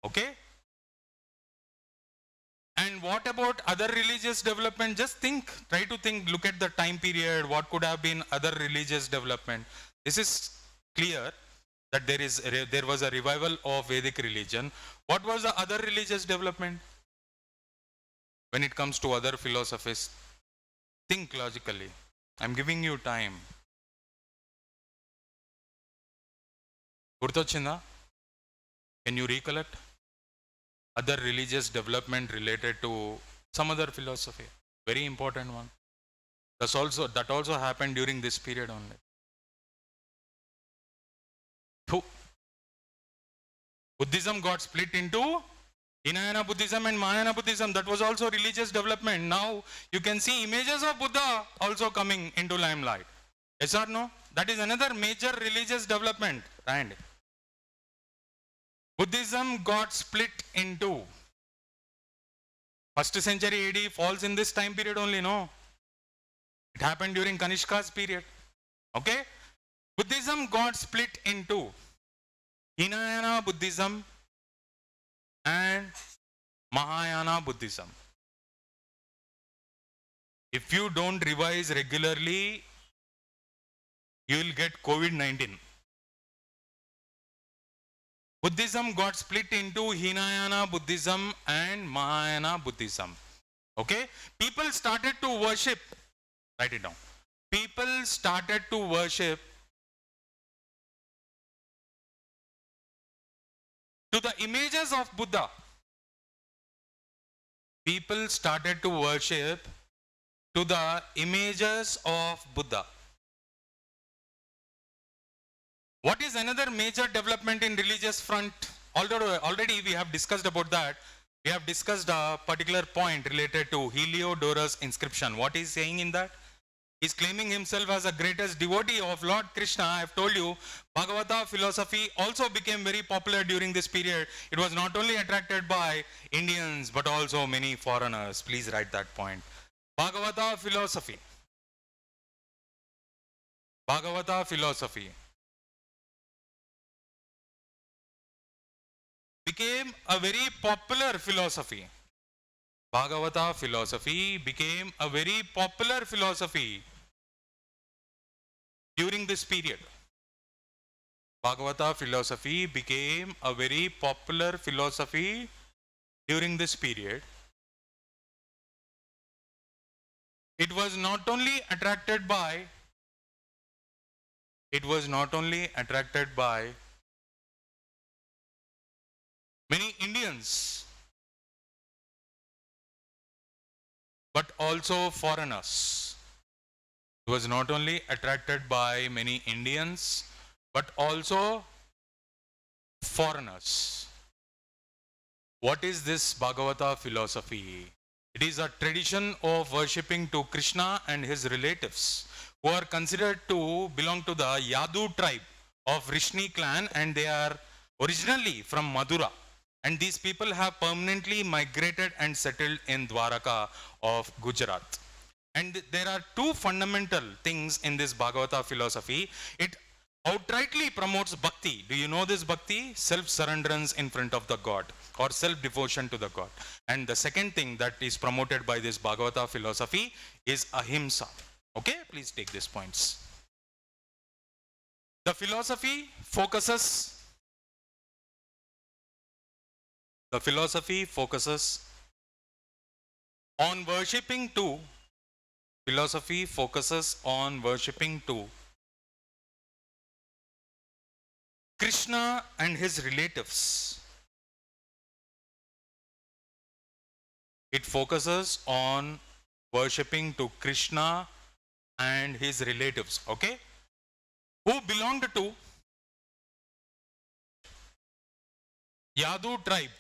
Okay? And what about other religious development? Just think, try to think, look at the time period, what could have been other religious development. This is clear that there was a revival of Vedic religion. What was the other religious development? When it comes to other philosophies, think logically. I'm giving you time. Gurtochinda? Can you recollect? Other religious development related to some other philosophy. Very important one. That also happened during this period only. Buddhism got split into Hinayana Buddhism and Mahayana Buddhism. That was also religious development. Now you can see images of Buddha also coming into limelight. Yes or no? That is another major religious development. Right? Buddhism got split into 1st century AD falls in this time period only, no? It happened during Kanishka's period. Okay? Buddhism got split into Hinayana Buddhism and Mahayana Buddhism. If you don't revise regularly, you will get COVID-19. Buddhism got split into Hinayana Buddhism and Mahayana Buddhism. Okay? People started to worship, write it down. People started to worship to the images of Buddha. People started to worship to the images of Buddha. What is another major development in religious front? Although already we have discussed about that. We have discussed a particular point related to Heliodorus inscription. What is saying in that? He is claiming himself as the greatest devotee of Lord Krishna. I have told you, Bhagavata philosophy also became very popular during this period. It was not only attracted by Indians, but also many foreigners. Please write that point. Bhagavata philosophy. Bhagavata philosophy. became a very popular philosophy. Bhagavata philosophy became a very popular philosophy during this period. Bhagavata philosophy became a very popular philosophy during this period. It was not only attracted by many Indians, but also foreigners. It was not only attracted by many Indians, but also foreigners. What is this Bhagavata philosophy? It is a tradition of worshipping to Krishna and his relatives, who are considered to belong to the Yadu tribe of Vrishni clan, and they are originally from Madura. And these people have permanently migrated and settled in Dwaraka of Gujarat. And there are two fundamental things in this Bhagavata philosophy. It outrightly promotes bhakti. Do you know this bhakti? Self-surrenderance in front of the God, or self-devotion to the God. And the second thing that is promoted by this Bhagavata philosophy is ahimsa. Okay, please take these points. The philosophy focuses on worshipping to Krishna and his relatives. It focuses on worshipping to Krishna and his relatives, okay, who belonged to Yadu tribe.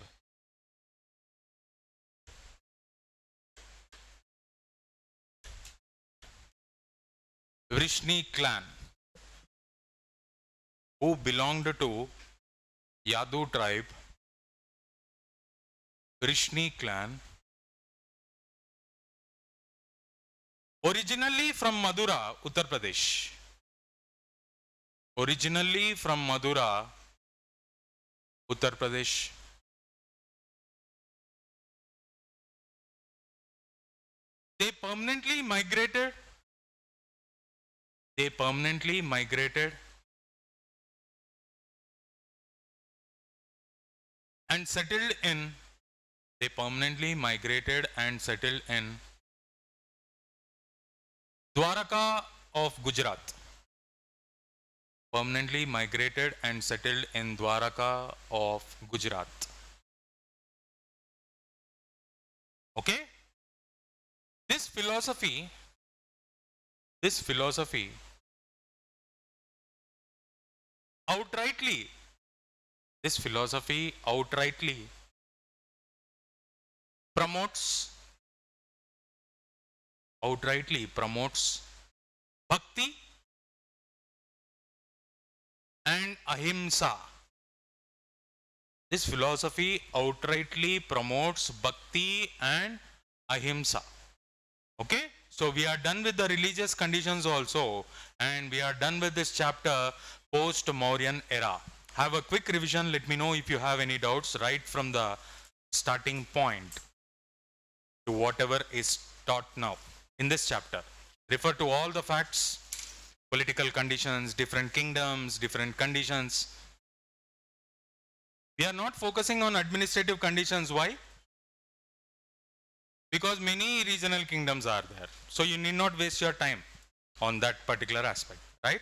Vrishni clan, who belonged to Yadu tribe, Vrishni clan, originally from Madura, Uttar Pradesh. Originally from Madura, Uttar Pradesh. They permanently migrated and settled in Dwaraka of Gujarat. Permanently migrated and settled in Dwaraka of Gujarat. Okay? This philosophy outrightly promotes bhakti and ahimsa. This philosophy outrightly promotes bhakti and ahimsa. Okay? So we are done with the religious conditions also, and we are done with this chapter post-Mauryan era. Have a quick revision. Let me know if you have any doubts right from the starting point to whatever is taught now in this chapter. Refer to all the facts, political conditions, different kingdoms, different conditions. We are not focusing on administrative conditions. Why? Because many regional kingdoms are there. So you need not waste your time on that particular aspect, right?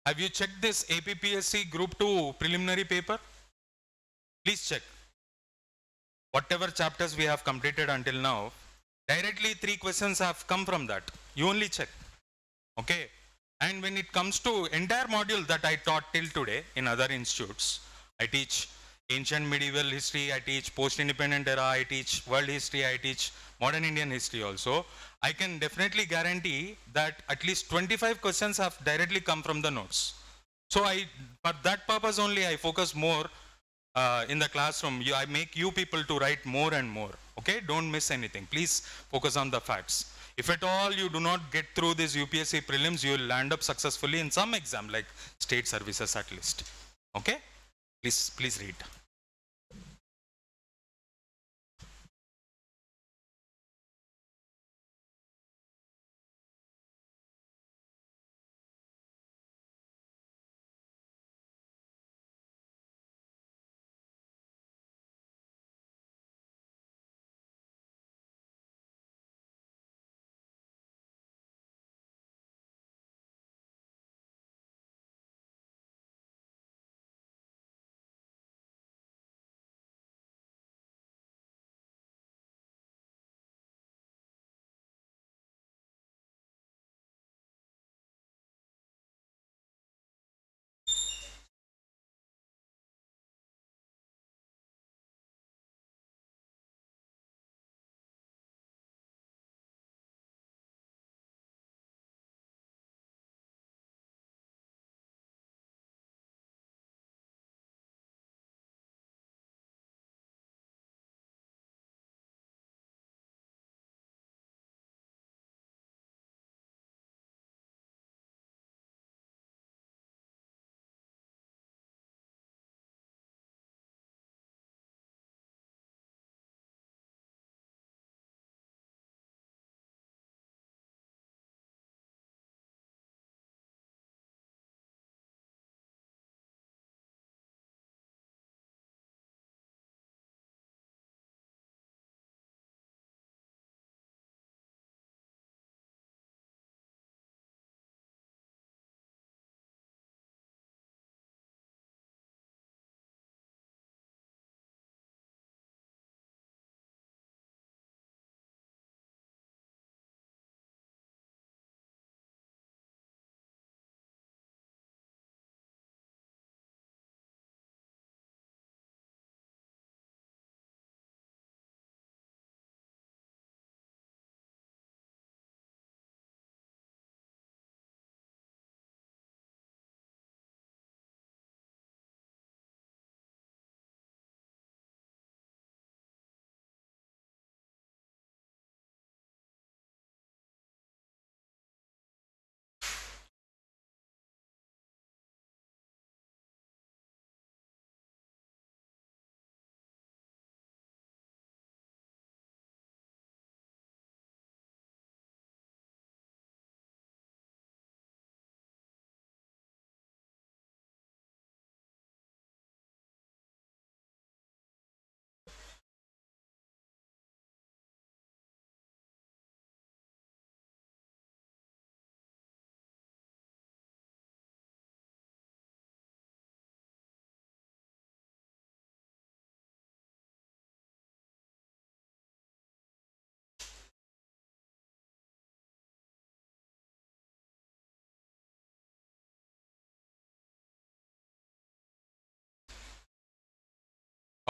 Have you checked this APPSC Group 2 preliminary paper? Please check. Whatever chapters we have completed until now, directly 3 questions have come from that. You only check. Okay? And when it comes to entire module that I taught till today in other institutes, I teach ancient medieval history, I teach post-independent era, I teach world history, I teach modern Indian history also. I can definitely guarantee that at least 25 questions have directly come from the notes. So for that purpose only, I focus more in the classroom. I make you people to write more and more. Okay, don't miss anything. Please focus on the facts. If at all you do not get through this UPSC prelims, you will land up successfully in some exam like state services at least. Okay, please read.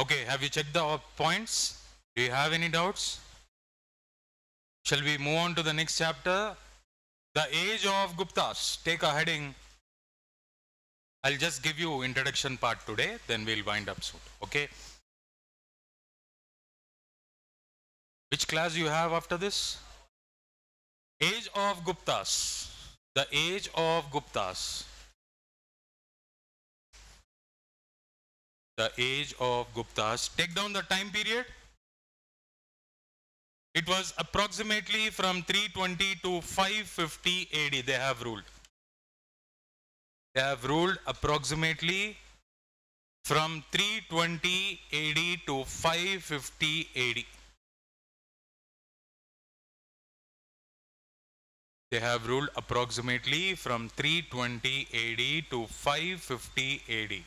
Okay, have you checked the points? Do you have any doubts? Shall we move on to the next chapter? The age of Guptas. Take a heading. I'll just give you introduction part today, then we'll wind up soon. Okay. Which class you have after this? Age of Guptas. The age of Guptas. The age of Guptas. Take down the time period. It was approximately from 320 to 550 AD they have ruled. They have ruled approximately from 320 AD to 550 AD. They have ruled approximately from 320 AD to 550 AD.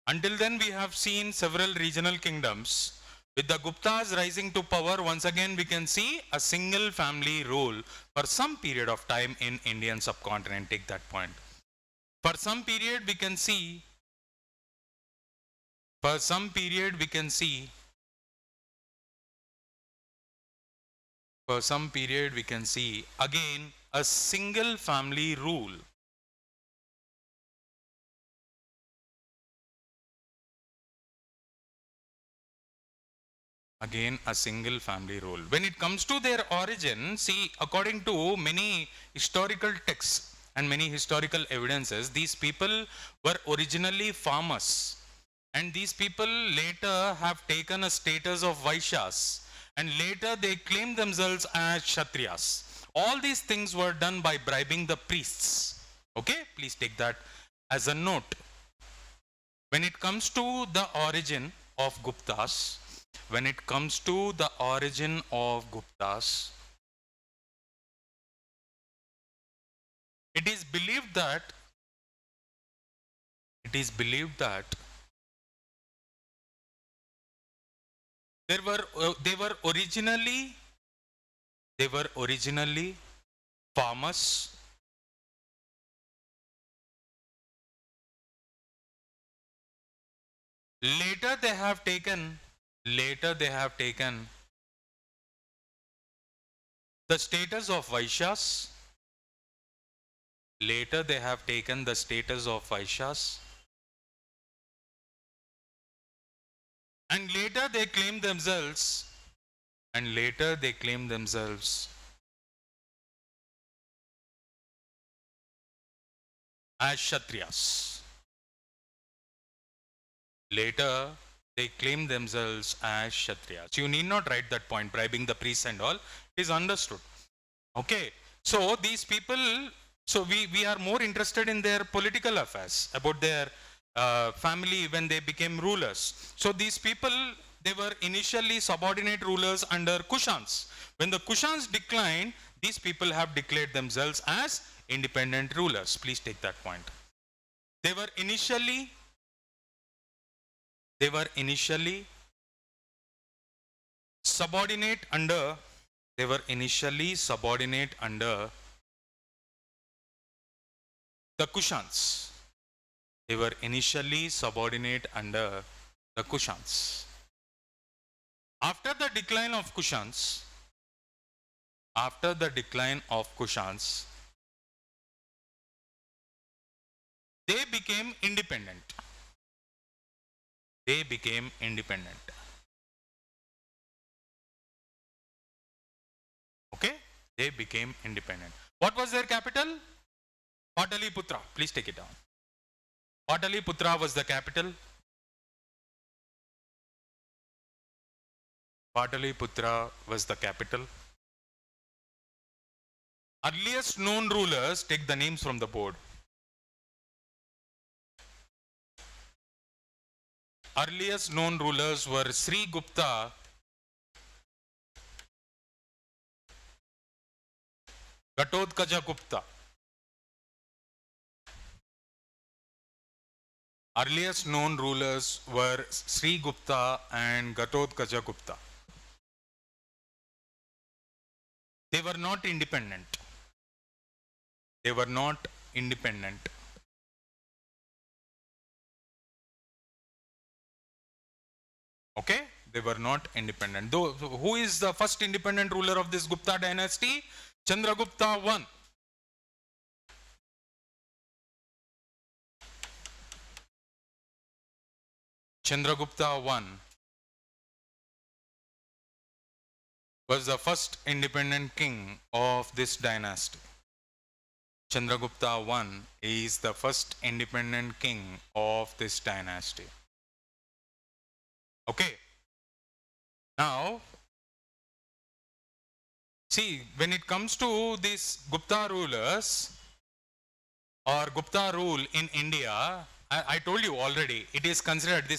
Until then, we have seen several regional kingdoms. With the Guptas rising to power, once again we can see a single family rule for some period of time in Indian subcontinent. Take that point. For some period we can see, again a single family rule. Again, a single family rule. When it comes to their origin, see, according to many historical texts and many historical evidences, these people were originally farmers. And these people later have taken a status of Vaishyas. And later they claim themselves as Kshatriyas. All these things were done by bribing the priests. Okay, please take that as a note. When it comes to the origin of Guptas, when it comes to the origin of Guptas, it is believed that they were originally farmers. Later they have taken the status of Vaishyas. Later they have taken the status of Vaishyas. And later they claim themselves as Kshatriyas. Later they claim themselves as Kshatriyas. You need not write that point, bribing the priests and all. It is understood. Okay. So these people, so we are more interested in their political affairs, about their family when they became rulers. So these people, they were initially subordinate rulers under Kushans. When the Kushans declined, these people have declared themselves as independent rulers. Please take that point. They were initially subordinate under the Kushans. They were initially subordinate under the Kushans. After the decline of Kushans, they became independent. Okay? They became independent. What was their capital? Pataliputra. Please take it down. Pataliputra was the capital. Earliest known rulers, take the names from the board. Earliest known rulers were Sri Gupta, Ghatotkacha Gupta. Earliest known rulers were Sri Gupta and Ghatotkacha Gupta. They were not independent. Okay? They were not independent. Though, who is the first independent ruler of this Gupta dynasty? Chandragupta I. Chandragupta I was the first independent king of this dynasty. Chandragupta I is the first independent king of this dynasty. Okay. Now, see, when it comes to these Gupta rulers or Gupta rule in India, I told you already, this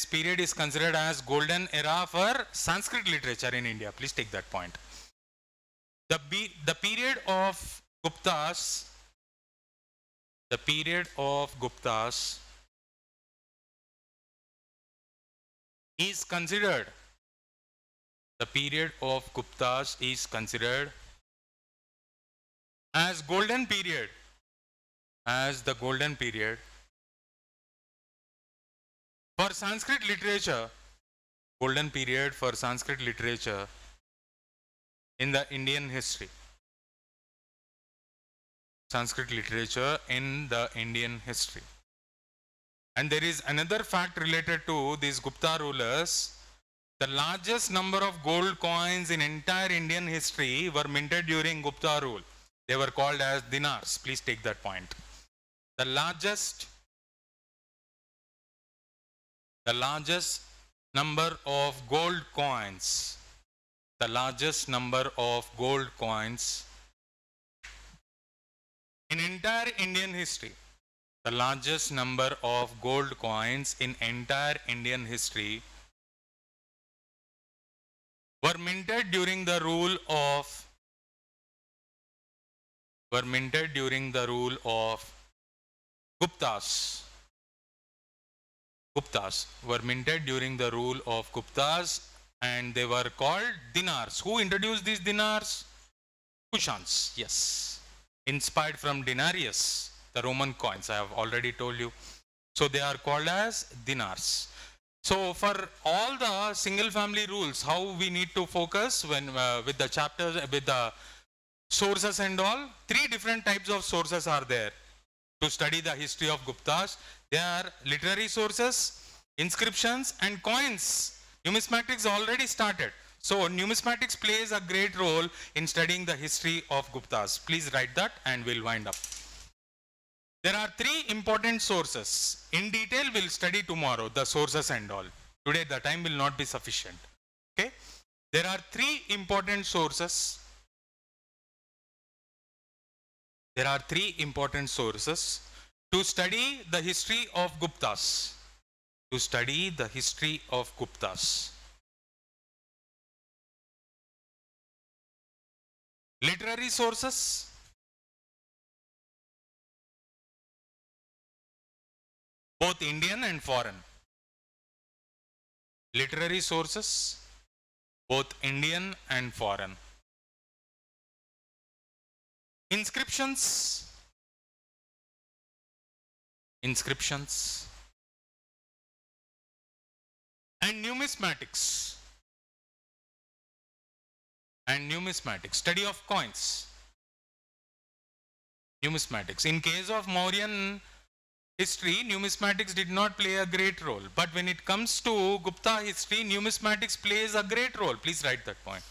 period is considered as golden era for Sanskrit literature in India. Please take that point. The period of Guptas is considered as golden period, the golden period for Sanskrit literature, in the Indian history. Sanskrit literature in the Indian history. And there is another fact related to these Gupta rulers. The largest number of gold coins in entire Indian history were minted during Gupta rule. They were called as dinars. Please take that point. The largest number of gold coins, the largest number of gold coins in entire Indian history, the largest number of gold coins in entire Indian history were minted during the rule of Guptas. Guptas were minted during the rule of Guptas, and they were called dinars. Who introduced these dinars? Kushans, yes. Inspired from denarius, the Roman coins, I have already told you. So they are called as dinars. So for all the single family rules, how we need to focus when with the chapters, with the sources and all, three different types of sources are there to study the history of Guptas. They are literary sources, inscriptions and coins. Numismatics already started. So numismatics plays a great role in studying the history of Guptas. Please write that and we'll wind up. There are three important sources. In detail, we'll study tomorrow the sources and all. Today the time will not be sufficient. Okay? There are three important sources. There are three important sources to study the history of Guptas. To study the history of Guptas. Literary sources, both Indian and foreign. Literary sources, both Indian and foreign. Inscriptions, and numismatics. Study of coins. Numismatics. In case of Mauryan history, numismatics did not play a great role. But when it comes to Gupta history, numismatics plays a great role. Please write that point.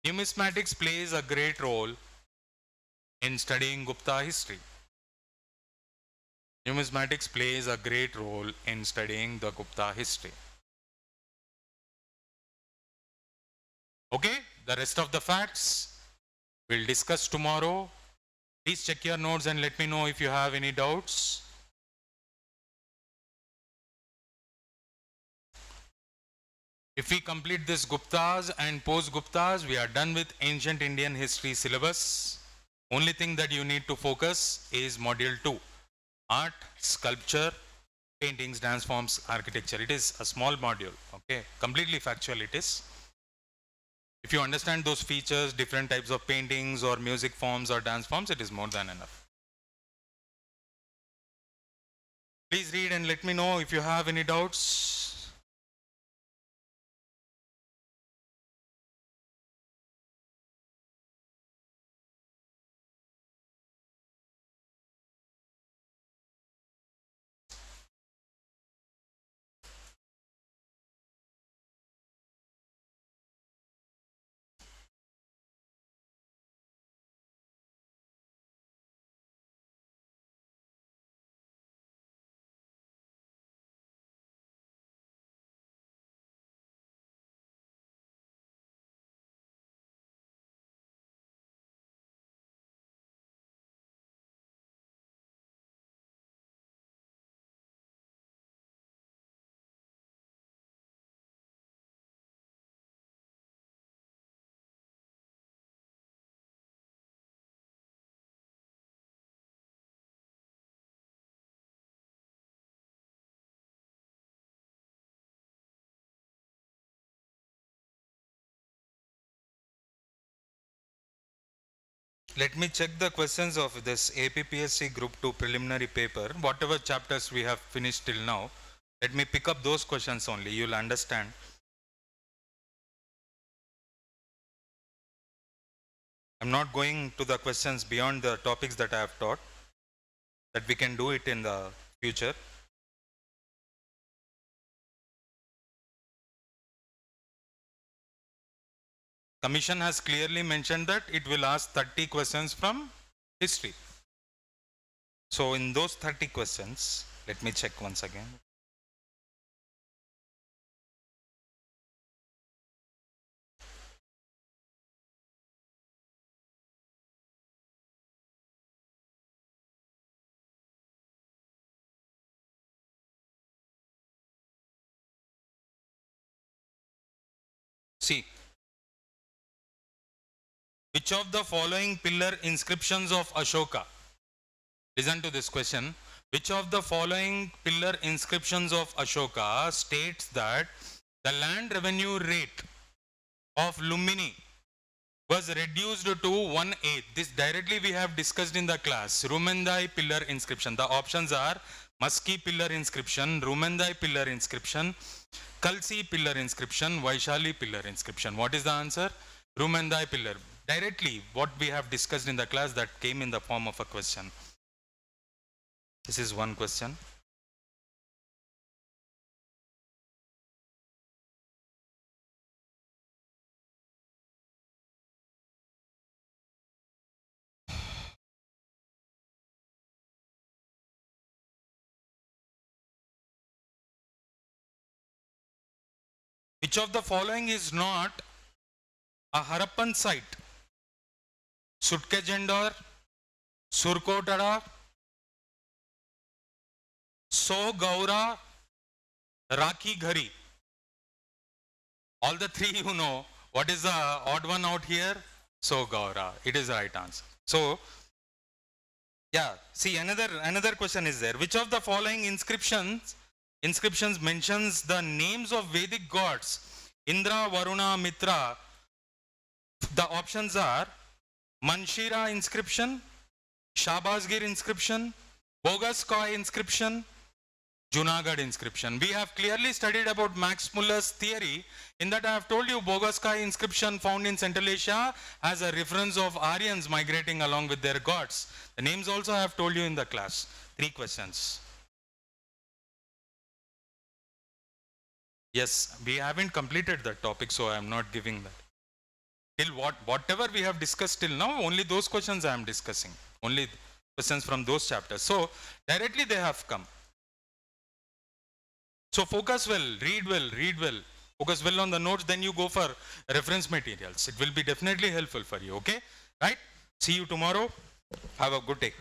Numismatics plays a great role in studying Gupta history. Numismatics plays a great role in studying the Gupta history. Okay, the rest of the facts we'll discuss tomorrow. Please check your notes and let me know if you have any doubts. If we complete this Guptas and post-Guptas, we are done with ancient Indian history syllabus. Only thing that you need to focus is module 2. Art, sculpture, paintings, dance forms, architecture. It is a small module, okay? Completely factual it is. If you understand those features, different types of paintings or music forms or dance forms, it is more than enough. Please read and let me know if you have any doubts. Let me check the questions of this APPSC Group 2 preliminary paper. Whatever chapters we have finished till now, let me pick up those questions only. You'll understand. I'm not going to the questions beyond the topics that I have taught, that we can do it in the future. Commission has clearly mentioned that it will ask 30 questions from history. So in those 30 questions, let me check once again. See, which of the following pillar inscriptions of Ashoka? Listen to this question. Which of the following pillar inscriptions of Ashoka states that the land revenue rate of Lumbini was reduced to 1/8? This directly we have discussed in the class. Rumendai pillar inscription. The options are Maski pillar inscription, Rumendai pillar inscription, Kalsi pillar inscription, Vaishali pillar inscription. What is the answer? Rumendai pillar. Directly what we have discussed in the class, that came in the form of a question. This is one question. Which of the following is not a Harappan site? Sutkejendor, Surkotada, So Gaura, Rakhi Ghari. All the three you know. What is the odd one out here? So Gaura. It is the right answer. So, yeah, see another question is there. Which of the following inscriptions mentions the names of Vedic gods? Indra, Varuna, Mitra. The options are Manshira inscription, Shabasgir inscription, Bogaskoi inscription, Junagadh inscription. We have clearly studied about Max Muller's theory. In that I have told you Bogaskoi inscription found in Central Asia has a reference of Aryans migrating along with their gods. The names also I have told you in the class. 3 questions. Yes, we haven't completed that topic, so I am not giving that. Till whatever we have discussed till now, only those questions I am discussing. Only questions from those chapters. So directly they have come. So focus well, read well. Focus well on the notes, then you go for reference materials. It will be definitely helpful for you, okay? Right? See you tomorrow. Have a good day.